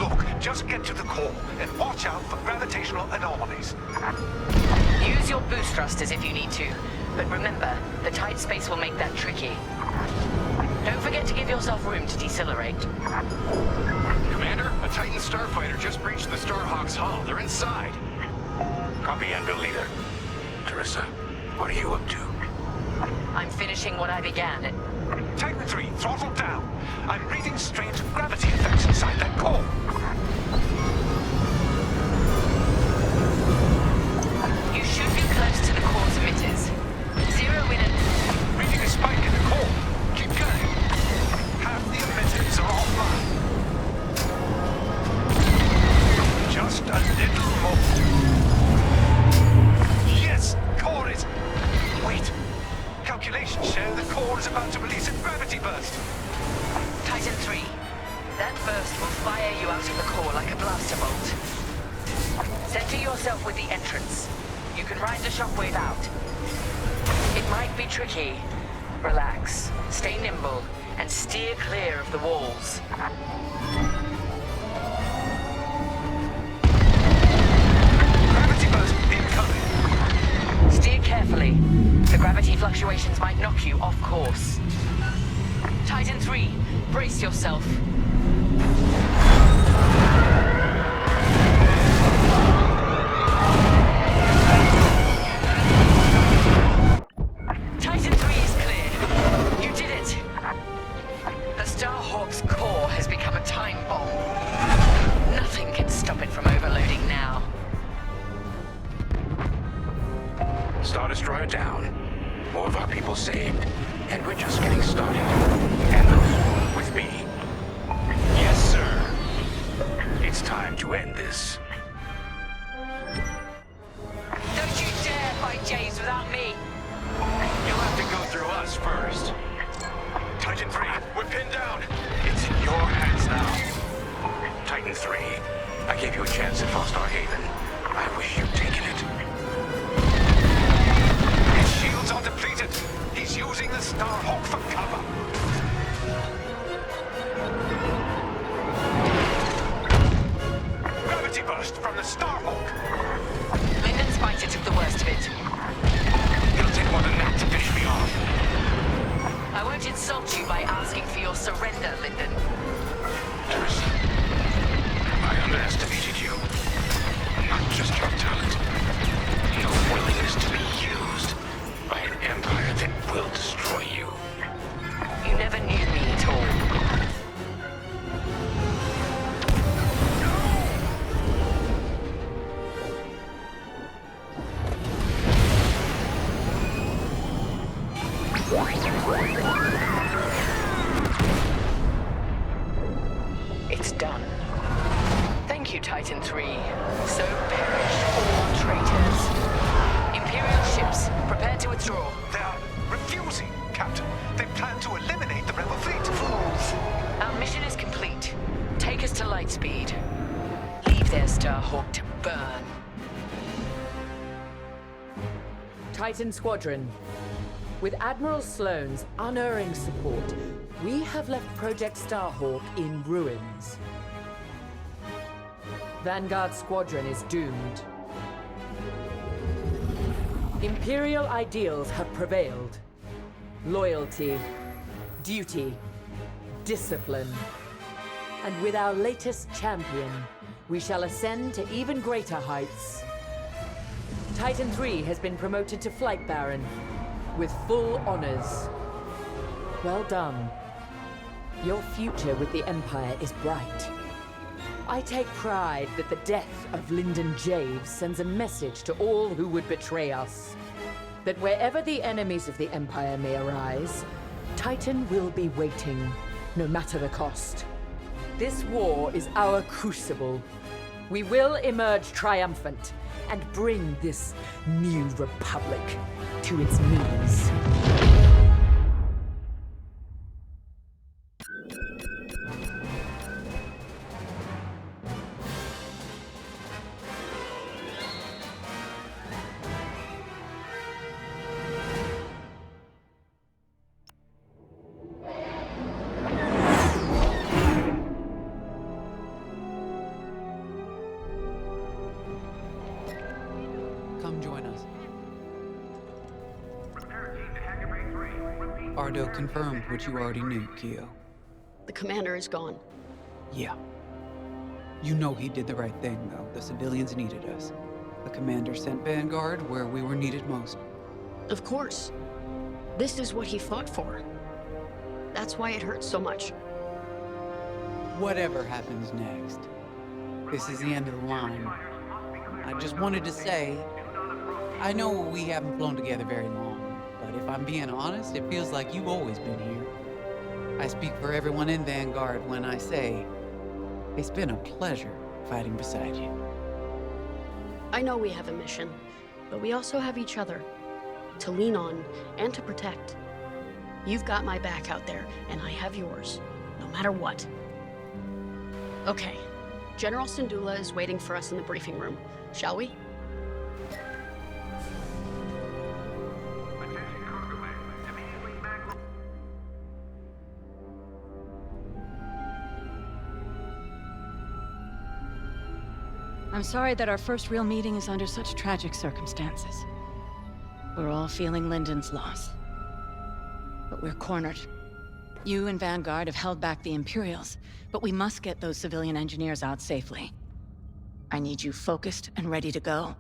Look, just get to the core and watch out for gravitational anomalies. Use your boost thrusters if you need to. But remember, the tight space will make that tricky. Don't forget to give yourself room to decelerate. Commander, a Titan starfighter just breached the Starhawk's hull. They're inside. Copy, Anvil leader. Teresa, what are you up to? I'm finishing what I began. Titan 3, throttle down. I'm reading strange gravity effects inside that core. You should be close to the core's emitters. Zero in and... Reading a spike in the core. Keep going. Half the emitters are offline. Just a little more. Yes, core is... First, we'll fire you out of the core like a blaster bolt. Center yourself with the entrance. You can ride the shockwave out. It might be tricky. Relax, stay nimble, and steer clear of the walls. Gravity burst incoming. Steer carefully. The gravity fluctuations might knock you off course. Titan 3, brace yourself. Titan 3 is clear. You did it. The Starhawk's core has become a time bomb. Nothing can stop it from overloading now. Star Destroyer down. More of our people saved. And we're just getting started. And with me. Yes, sir. It's time to end this. Don't you dare fight James without me. You'll have to go through us first. Titan 3, we're pinned down. It's in your hands now. Titan 3, I gave you a chance at Falstar Haven. I wish you'd taken it. His shields are depleted. He's using the Starhawk for cover. Gravity burst from the Starhawk. Lyndon's fighter took the worst of it. It'll take more than that to finish me off. I won't insult you by asking for your surrender, Lyndon. Teresa, I underestimated you. Not just your talent. Your willingness to be used by an empire that will destroy you. You never knew me at all. It's done. Thank you, Titan 3. So perish all traitors. Imperial ships, prepare to withdraw. They're refusing, Captain. They plan to eliminate the rebel fleet. Fools. Our mission is complete. Take us to Lightspeed. Leave their Starhawk to burn. Titan Squadron. With Admiral Sloane's unerring support, we have left Project Starhawk in ruins. Vanguard Squadron is doomed. Imperial ideals have prevailed. Loyalty, duty, discipline. And with our latest champion, we shall ascend to even greater heights. Titan 3 has been promoted to Flight Baron, with full honors. Well done. Your future with the Empire is bright. I take pride that the death of Lyndon Javes sends a message to all who would betray us. That wherever the enemies of the Empire may arise, Titan will be waiting, no matter the cost. This war is our crucible. We will emerge triumphant and bring this new republic to its knees. Come join us. Ardo confirmed what you already knew, Keo. The commander is gone. Yeah. You know he did the right thing, though. The civilians needed us. The commander sent Vanguard where we were needed most. Of course. This is what he fought for. That's why it hurts so much. Whatever happens next, this is the end of the line. I just wanted to say, I know we haven't flown together very long, but if I'm being honest, it feels like you've always been here. I speak for everyone in Vanguard when I say, it's been a pleasure fighting beside you. I know we have a mission, but we also have each other to lean on and to protect. You've got my back out there, and I have yours, no matter what. Okay. General Syndulla is waiting for us in the briefing room. Shall we? I'm sorry that our first real meeting is under such tragic circumstances. We're all feeling Lyndon's loss. But we're cornered. You and Vanguard have held back the Imperials, but we must get those civilian engineers out safely. I need you focused and ready to go.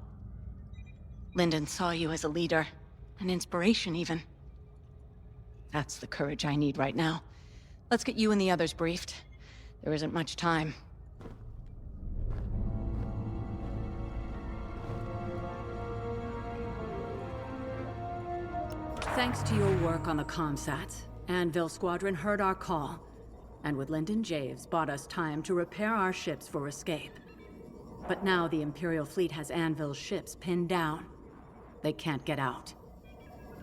Lyndon saw you as a leader, an inspiration even. That's the courage I need right now. Let's get you and the others briefed. There isn't much time. Thanks to your work on the comsats, Anvil Squadron heard our call, and with Lyndon Javes bought us time to repair our ships for escape. But now the Imperial fleet has Anvil's ships pinned down. They can't get out.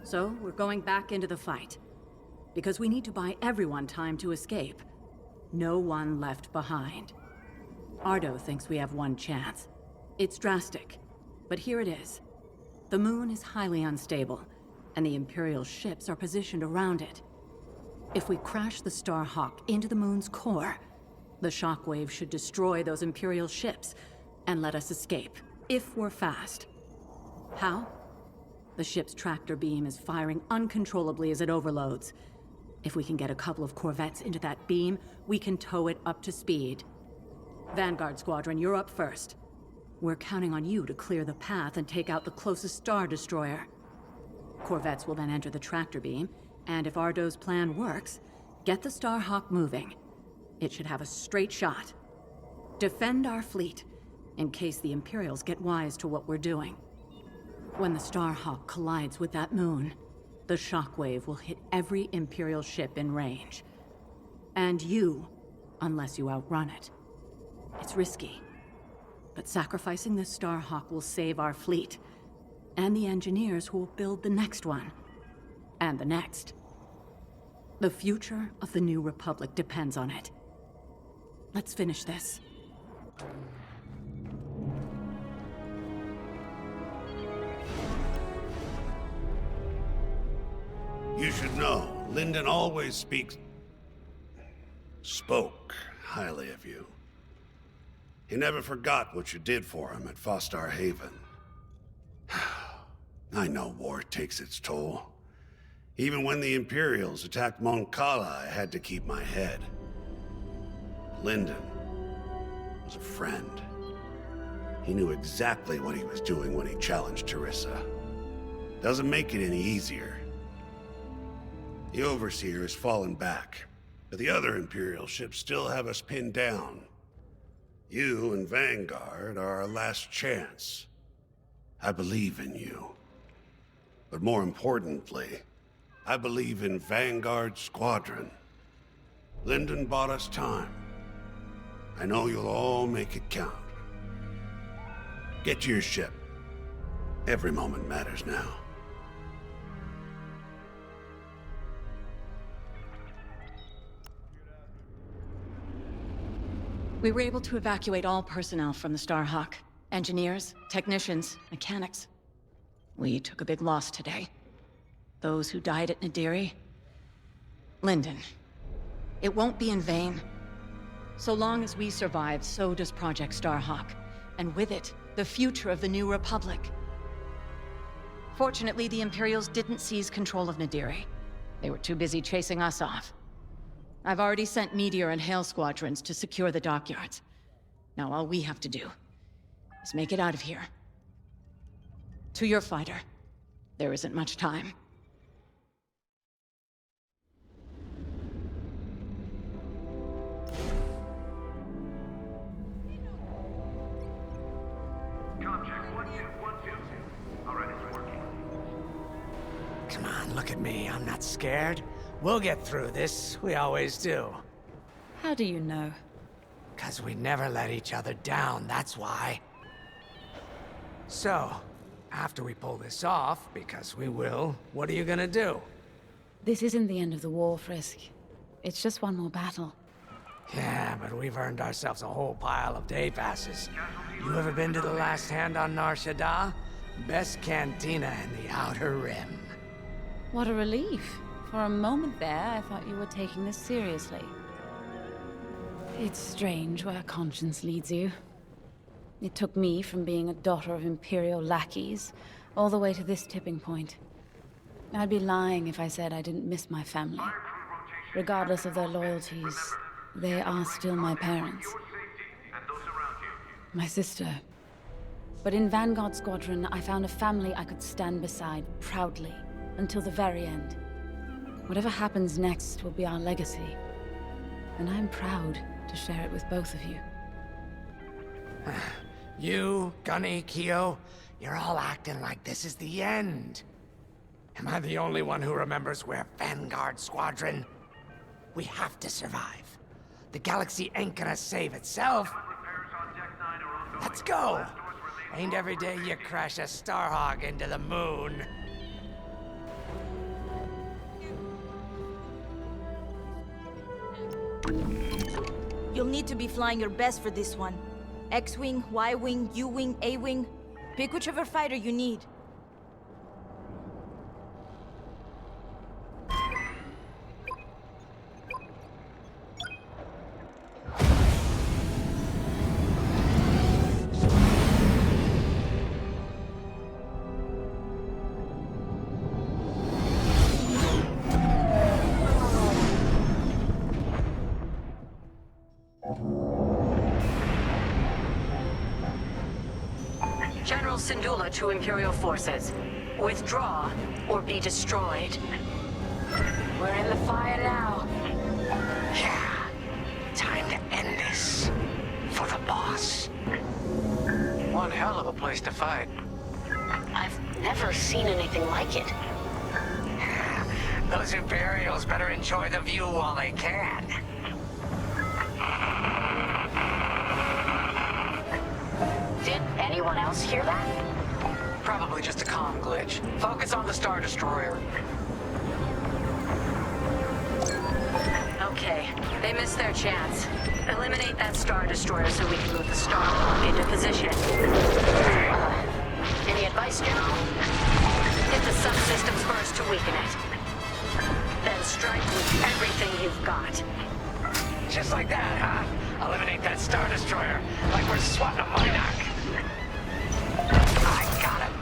So we're going back into the fight, because we need to buy everyone time to escape. No one left behind. Ardo thinks we have one chance. It's drastic, but here it is. The moon is highly unstable, and the Imperial ships are positioned around it. If we crash the Starhawk into the moon's core, the shockwave should destroy those Imperial ships and let us escape, if we're fast. How? The ship's tractor beam is firing uncontrollably as it overloads. If we can get a couple of corvettes into that beam, we can tow it up to speed. Vanguard Squadron, you're up first. We're counting on you to clear the path and take out the closest Star Destroyer. Corvettes will then enter the tractor beam, and if Ardo's plan works, get the Starhawk moving. It should have a straight shot. Defend our fleet, in case the Imperials get wise to what we're doing. When the Starhawk collides with that moon, the shockwave will hit every Imperial ship in range. And you, unless you outrun it. It's risky, but sacrificing the Starhawk will save our fleet, and the engineers who will build the next one, and the next. The future of the New Republic depends on it. Let's finish this. You should know, Lyndon always spoke highly of you. He never forgot what you did for him at Fostar Haven. I know war takes its toll. Even when the Imperials attacked Mon Cala, I had to keep my head. Lyndon was a friend. He knew exactly what he was doing when he challenged Teresa. Doesn't make it any easier. The Overseer has fallen back, but the other Imperial ships still have us pinned down. You and Vanguard are our last chance. I believe in you. But more importantly, I believe in Vanguard Squadron. Lyndon bought us time. I know you'll all make it count. Get to your ship. Every moment matters now. We were able to evacuate all personnel from the Starhawk. Engineers, technicians, mechanics. We took a big loss today. Those who died at Nadiri. Lyndon, it won't be in vain. So long as we survive, so does Project Starhawk. And with it, the future of the New Republic. Fortunately, the Imperials didn't seize control of Nadiri. They were too busy chasing us off. I've already sent Meteor and Hail Squadrons to secure the dockyards. Now all we have to do is make it out of here. To your fighter. There isn't much time. Come on, look at me. I'm not scared. We'll get through this. We always do. How do you know? 'Cause we never let each other down, that's why. So, after we pull this off, because we will, what are you gonna do? This isn't the end of the war, Frisk. It's just one more battle. Yeah, but we've earned ourselves a whole pile of day passes. You ever been to the Last Hand on Nar Shaddaa? Best cantina in the Outer Rim. What a relief. For a moment there, I thought you were taking this seriously. It's strange where conscience leads you. It took me from being a daughter of Imperial lackeys all the way to this tipping point. I'd be lying if I said I didn't miss my family. Regardless of their loyalties, they are still my parents. My sister. But in Vanguard Squadron, I found a family I could stand beside proudly until the very end. Whatever happens next will be our legacy. And I'm proud to share it with both of you. You, Gunny, Keo, you're all acting like this is the end. Am I the only one who remembers we're Vanguard Squadron? We have to survive. The galaxy ain't gonna save itself. Let's go! Ain't every day you crash a Starhawk into the moon. You'll need to be flying your best for this one. X-Wing, Y-Wing, U-Wing, A-Wing. Pick whichever fighter you need. General Syndulla to Imperial forces. Withdraw or be destroyed. We're in the fire now. Yeah. Time to end this. For the boss. One hell of a place to fight. I've never seen anything like it. Those Imperials better enjoy the view while they can. Did anyone else hear that? Probably just a comm glitch. Focus on the Star Destroyer. Okay, they missed their chance. Eliminate that Star Destroyer so we can move the Starhawk into position. Any advice, General? Hit the subsystems first to weaken it. Then strike with everything you've got. Just like that, huh? Eliminate that Star Destroyer, like we're swatting a Minoc. I got him.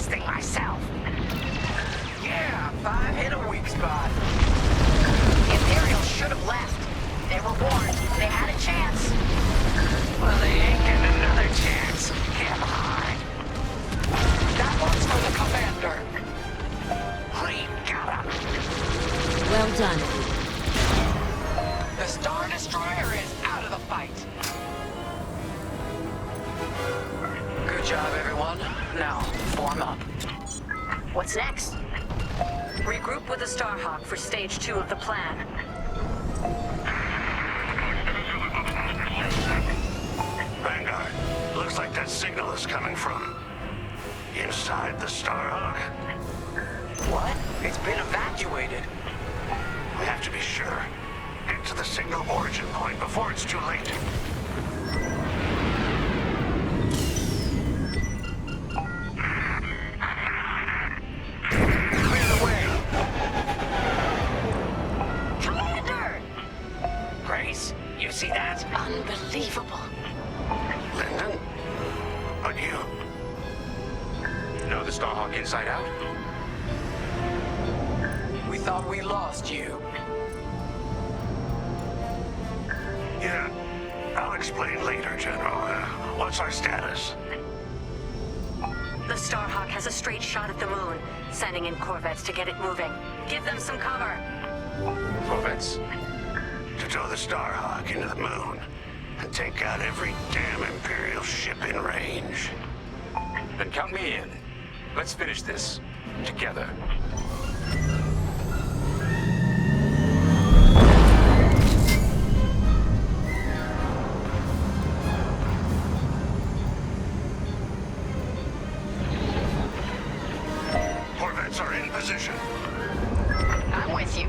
thing myself. Yeah, 5 hit a weak spot. The Imperials should have left. They were warned. They had a chance. Well, they ain't getting another chance. Come on. That one's for the commander. We got him. Well done. The Star Destroyer is out of the fight. Good job, everyone. Now, form up. What's next? Regroup with the Starhawk for stage 2 of the plan. Vanguard, looks like that signal is coming from inside the Starhawk. What? It's been evacuated. We have to be sure. Get to the signal origin point before it's too late. Clear the way. Commander! Grace, you see that? Unbelievable. Lyndon? But you... Know the Starhawk inside out? We thought we lost you. Yeah, I'll explain later, General. What's our status? The Starhawk has a straight shot at the moon, sending in corvettes to get it moving. Give them some cover. Corvettes? To tow the Starhawk into the moon and take out every damn Imperial ship in range. Then count me in. Let's finish this. Together. Corvettes are in position. I'm with you.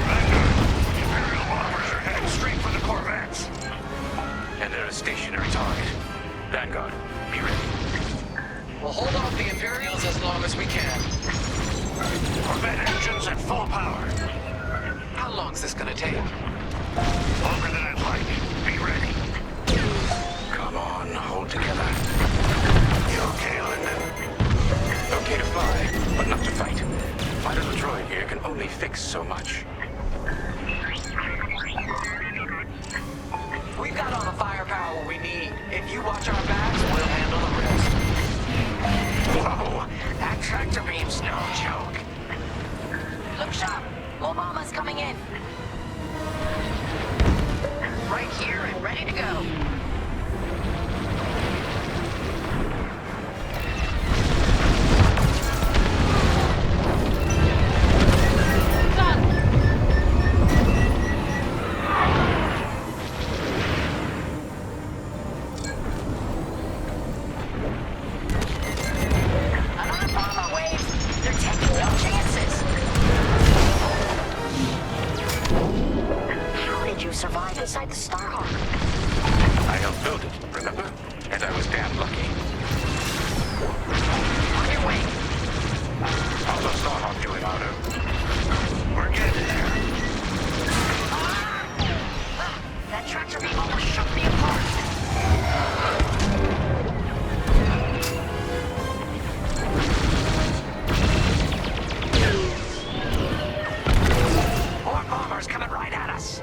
Vanguard, Imperial bombers are heading straight for the Corvettes. And they're a stationary target. Vanguard, be ready. We'll hold off the Imperials as long as we can. Corvette engines at full power. How long's this gonna take? Longer than I'd like. Be ready. Come on, hold together. You okay, Lyndon? Okay to fly, but not to fight. My little droid here can only fix so much. We've got all the firepower we need. If you watch our backs, we'll handle the rest. Whoa, that tractor beam's no joke. Look sharp. More bombers coming in. Right here and ready to go. Another bomber wave. They're taking no chances. How did you survive inside the Starhawk? I helped build it, remember? And I was damn lucky. On your way. How's the Starhawk doing, Otto? We're getting there. That tractor beam almost shook me apart. More bombers coming right at us.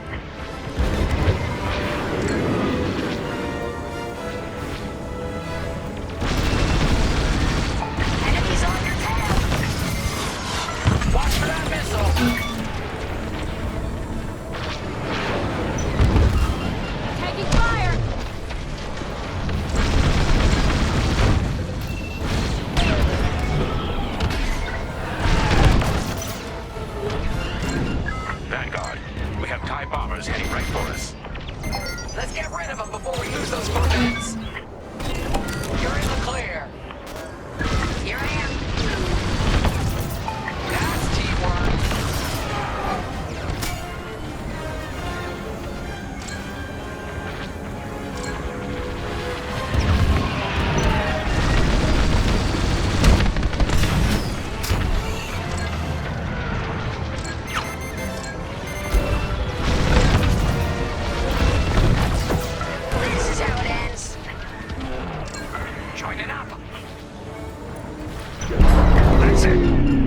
That's it.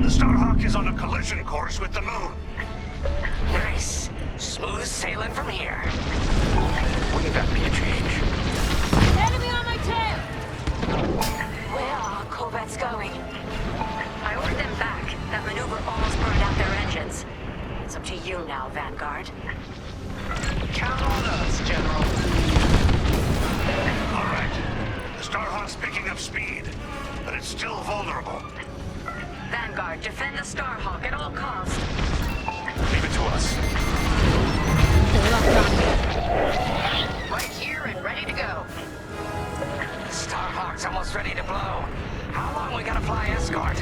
The Starhawk is on a collision course with the moon. Nice. Smooth sailing from here. Wouldn't that be a change? Enemy on my tail! Where are corvettes going? I ordered them back. That maneuver almost burned out their engines. It's up to you now, Vanguard. Count on us, General. All right. The Starhawk's picking up speed, but it's still vulnerable. Vanguard, defend the Starhawk at all costs. Leave it to us. Right here and ready to go. Starhawk's almost ready to blow. How long we gotta fly escort?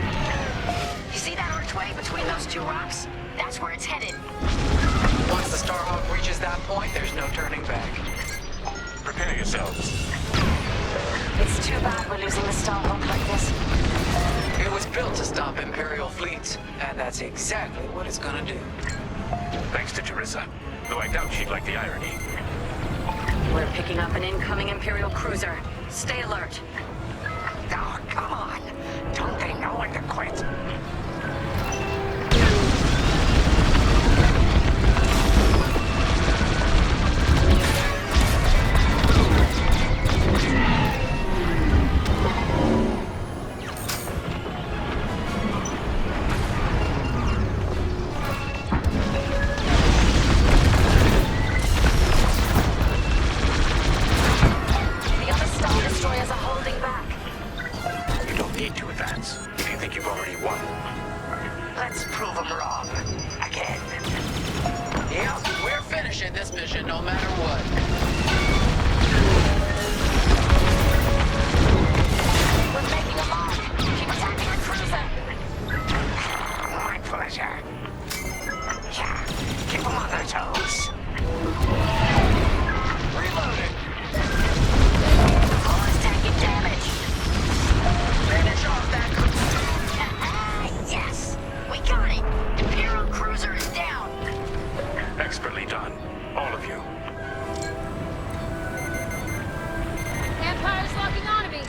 You see that archway between those two rocks? That's where it's headed. Once the Starhawk reaches that point, there's no turning back. Prepare yourselves. It's too bad we're losing the Starhawk like this. It was built to stop Imperial fleets, and that's exactly what it's gonna do. Thanks to Teresa, though I doubt she'd like the irony. We're picking up an incoming Imperial cruiser. Stay alert. Oh, come on. Don't they know when to quit? The other Star Destroyers are holding back. You don't need to advance if you think you've already won. Let's prove them wrong. Again. Yep, we're finishing this mission no matter what. We're making a mark. Keep attacking the cruiser. My pleasure. Yeah, keep them on their toes. Reloading. Core's taking damage. Finish off that cruiser. Yes! We got it! Imperial cruiser is down. Expertly done. All of you. Empire's locking onto me.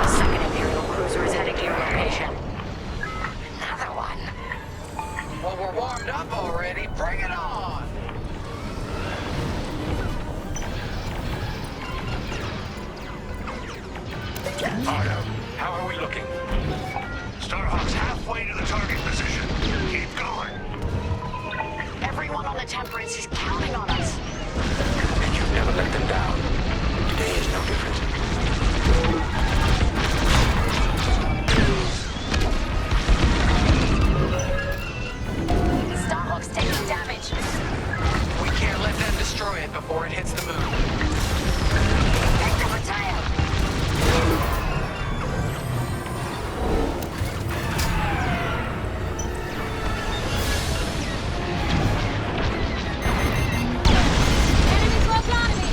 The second Imperial cruiser is heading to your location. Another one. Well, we're warmed up already. Bring it on! Ardo, how are we looking? Starhawk's halfway to the target position. Keep going. Everyone on the Temperance is counting on us. And you've never let them down. Today is no different. The Starhawk's taking damage. We can't let them destroy it before it hits the moon. Pick up a tail. Enemy's locked onto me.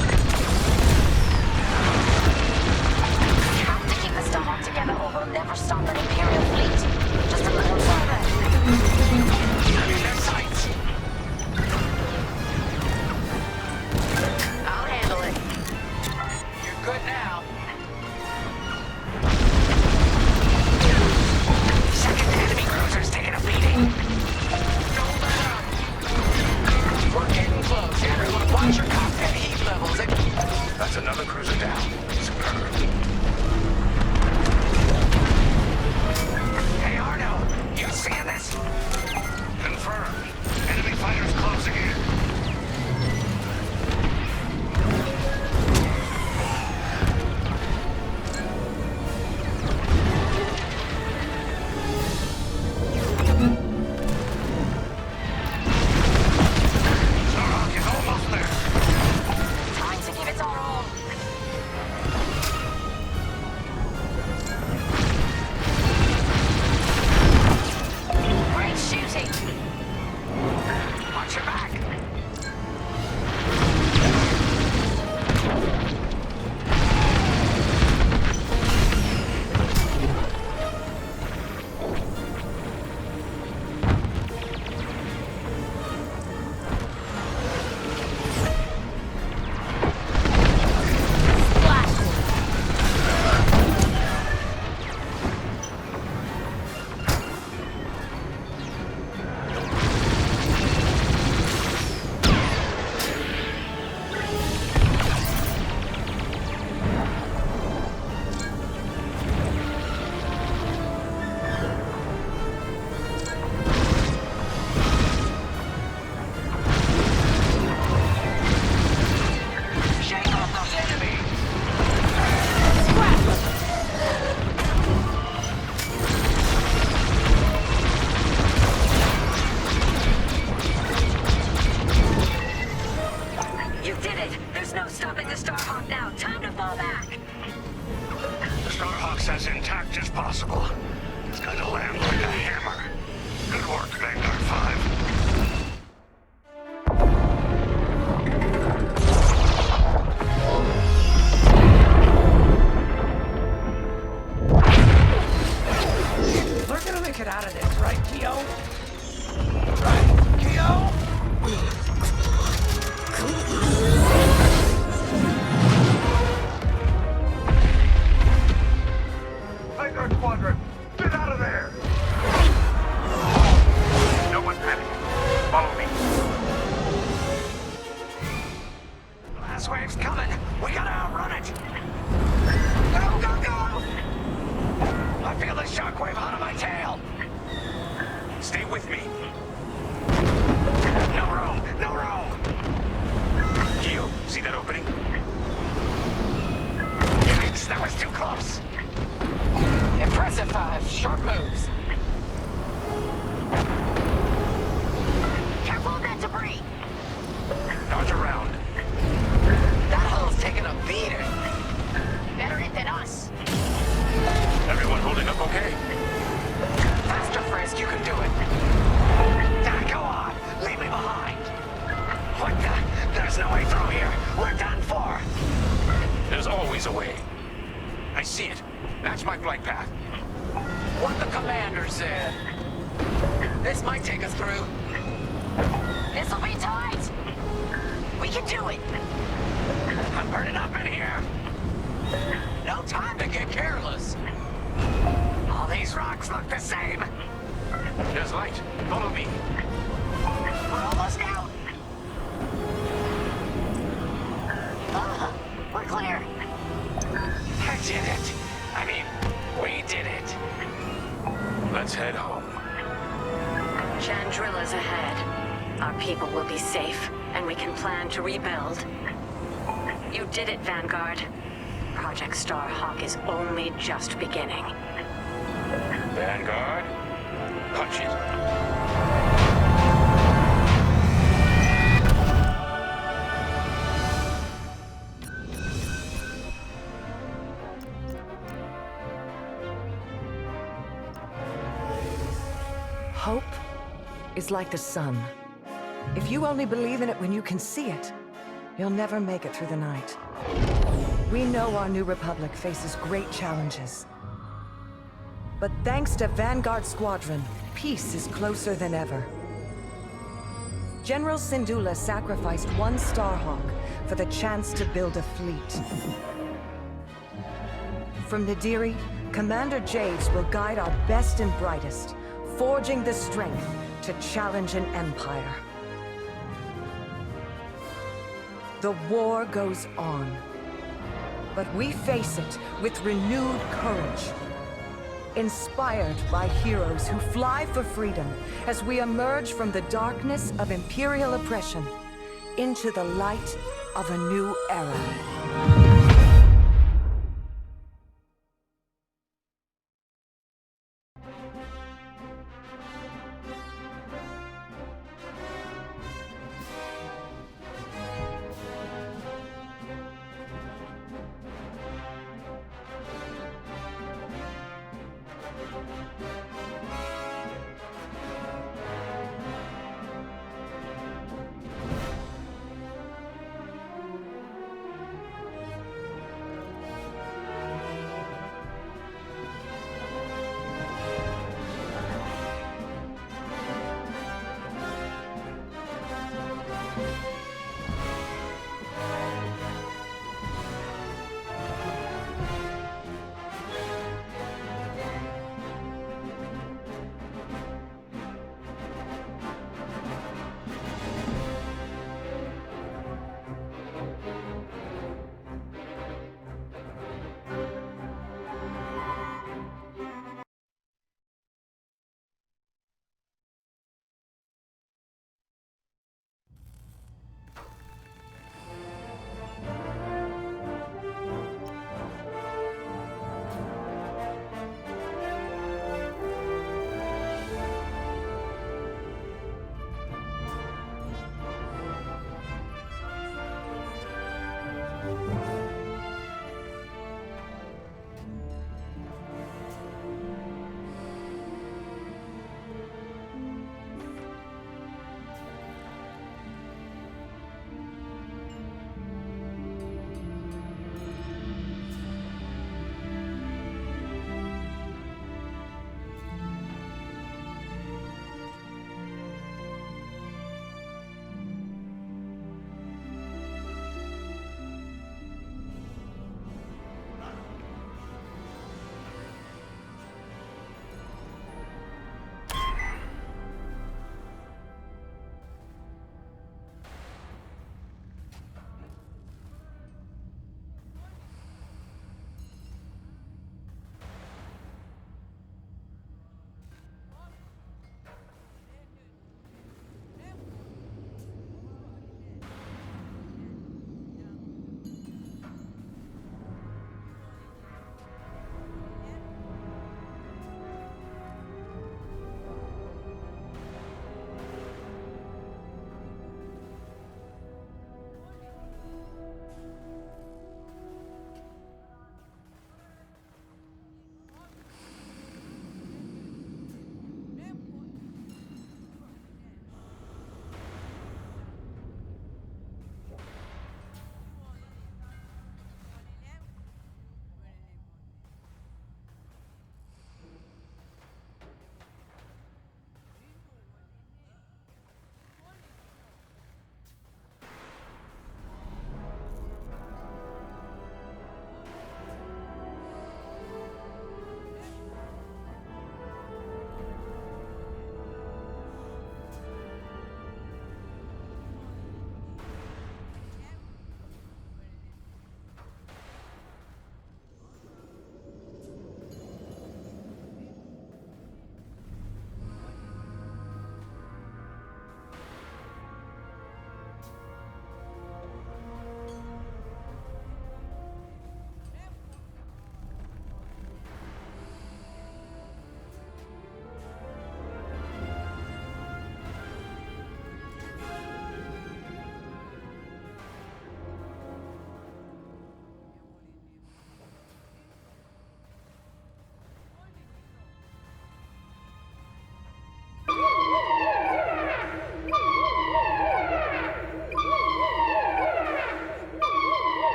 this as intact as possible. It's going to land like a hammer. Good work, Vanguard 5. We're gonna make it out of this, right, Keo? Right, Keo? Vanguard Squadron, get out of there! No one panic. Follow me. Last wave's coming. We gotta outrun it. Go, go, go! I feel the shockwave out of my tail. Stay with me. No room, no room. Keo, see that opening? Yikes, that was too close. Impressive, 5. Sharp moves. Careful of that debris. Dodge around. That hull's taking a beating. Better it than us. Everyone holding up okay? Faster, Frisk, you can do it. Go on, leave me behind. What the? There's no way through here. We're done for. There's always a way. I see it. That's my flight path. What the commander said. This might take us through. This'll be tight. We can do it. I'm burning up in here. No time to get careless. All these rocks look the same. There's light. Follow me. We're almost out. We're clear. I did it. I mean, we did it. Let's head home. Chandrilla's ahead. Our people will be safe, and we can plan to rebuild. You did it, Vanguard. Project Starhawk is only just beginning. Vanguard, punch it. Hope is like the sun. If you only believe in it when you can see it, you'll never make it through the night. We know our new republic faces great challenges. But thanks to Vanguard Squadron, peace is closer than ever. General Syndulla sacrificed one Starhawk for the chance to build a fleet. From Nadiri, Commander Javes will guide our best and brightest, forging the strength to challenge an empire. The war goes on, but we face it with renewed courage, inspired by heroes who fly for freedom as we emerge from the darkness of Imperial oppression into the light of a new era.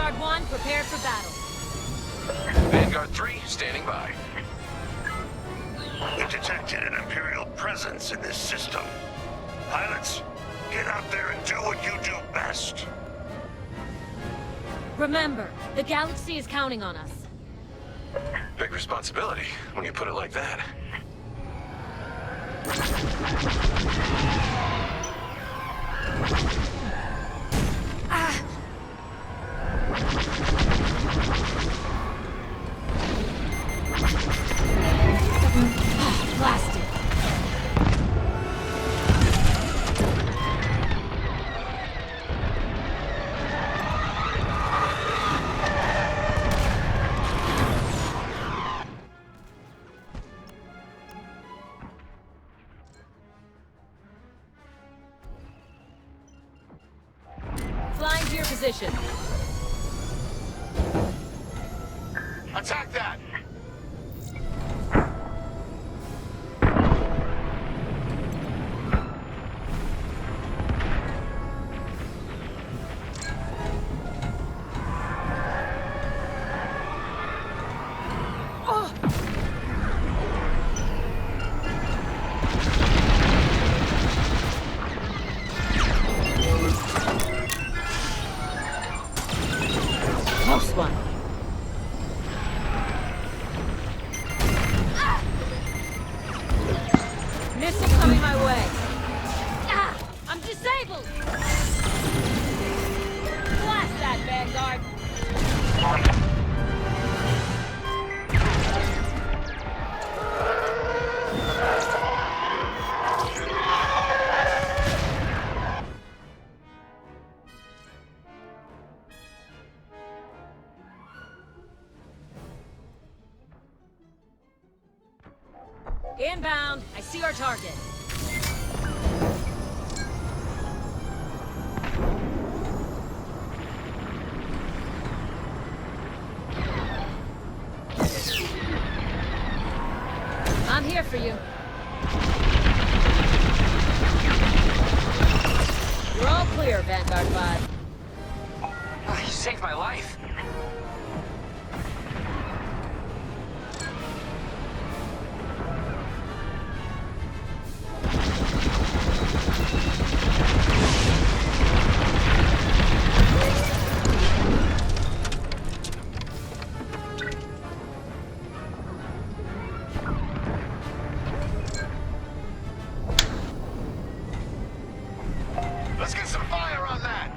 Vanguard 1, prepare for battle. Vanguard 3, standing by. We detected an Imperial presence in this system. Pilots, get out there and do what you do best. Remember, the galaxy is counting on us. Big responsibility when you put it like that. Blasted. Flying to your position. Attack that! Close one. Missile coming my way. Ah! I'm disabled! Blast that, Vanguard! Inbound. I see our target. I'm here for you. You're all clear, Vanguard 5. Oh, you saved my life. Let's get some fire on that!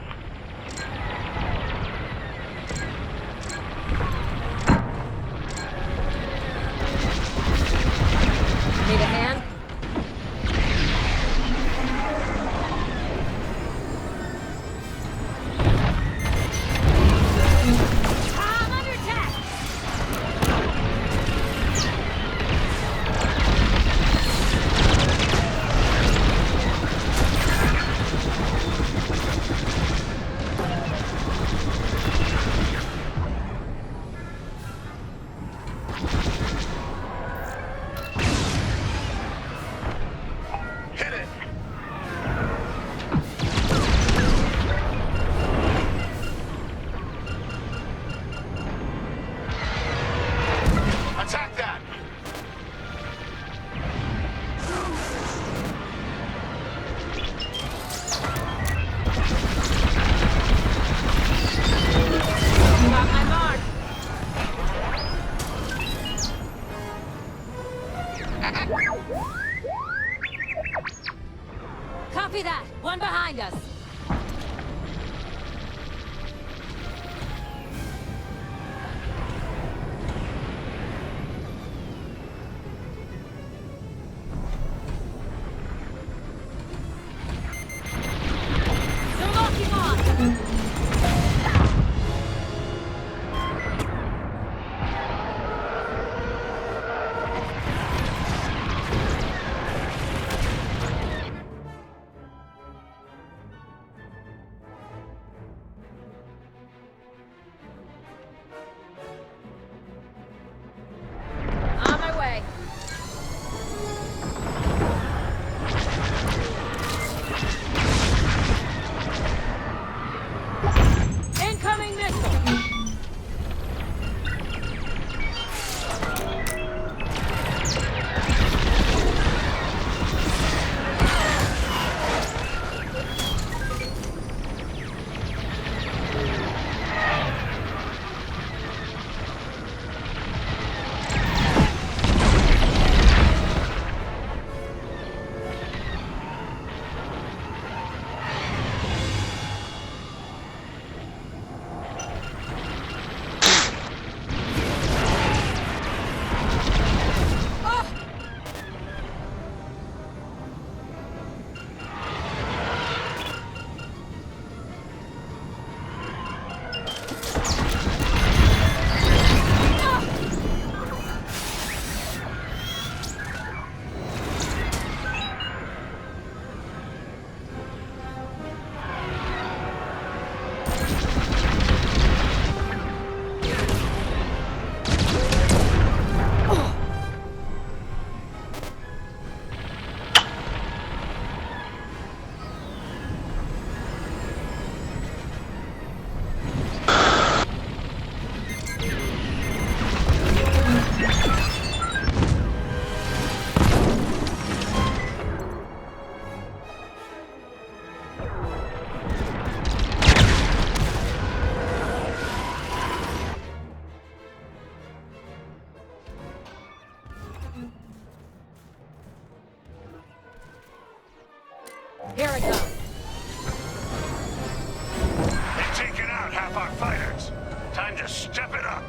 to step it up.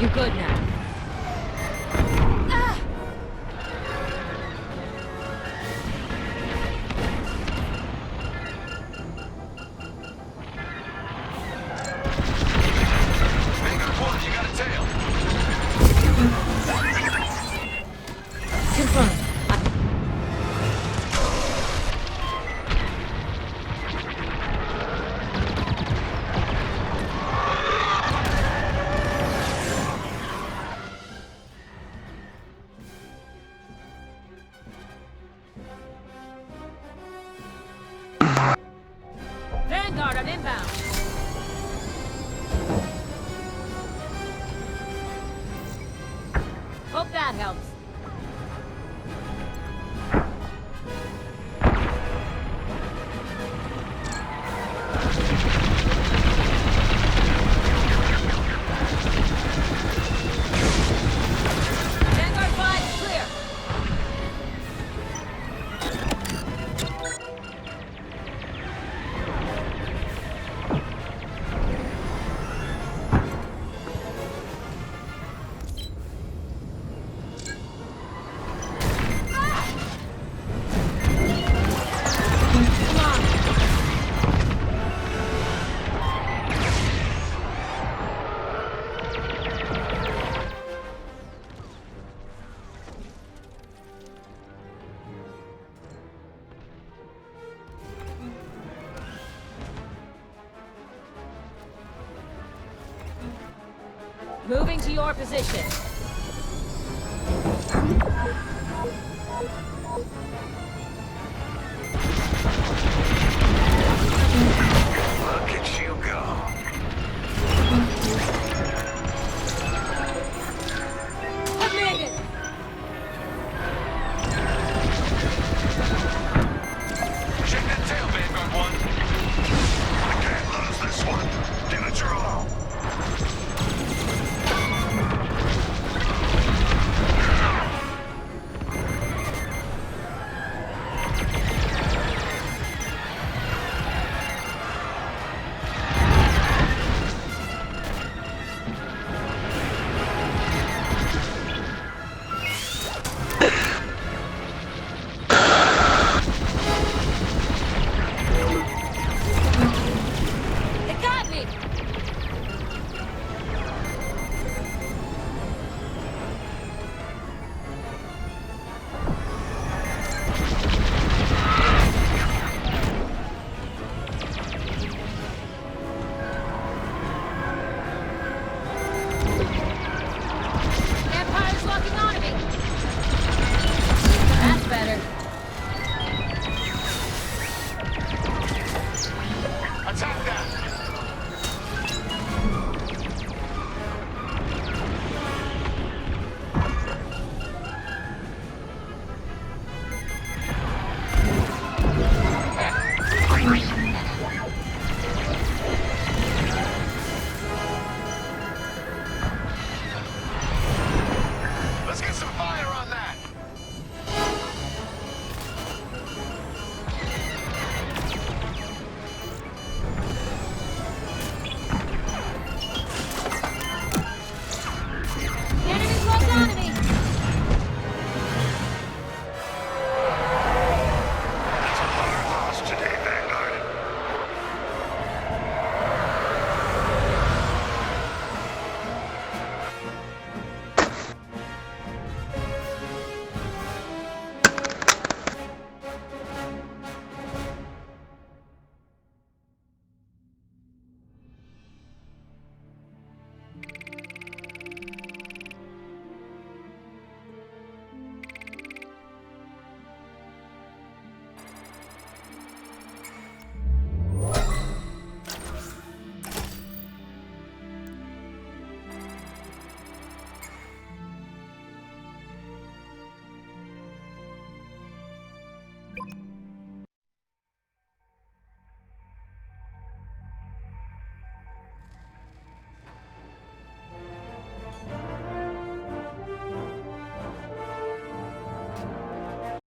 You're good now. Vanguard on inbound. Hope that helps. Vanguard 5 is clear. Moving to your position.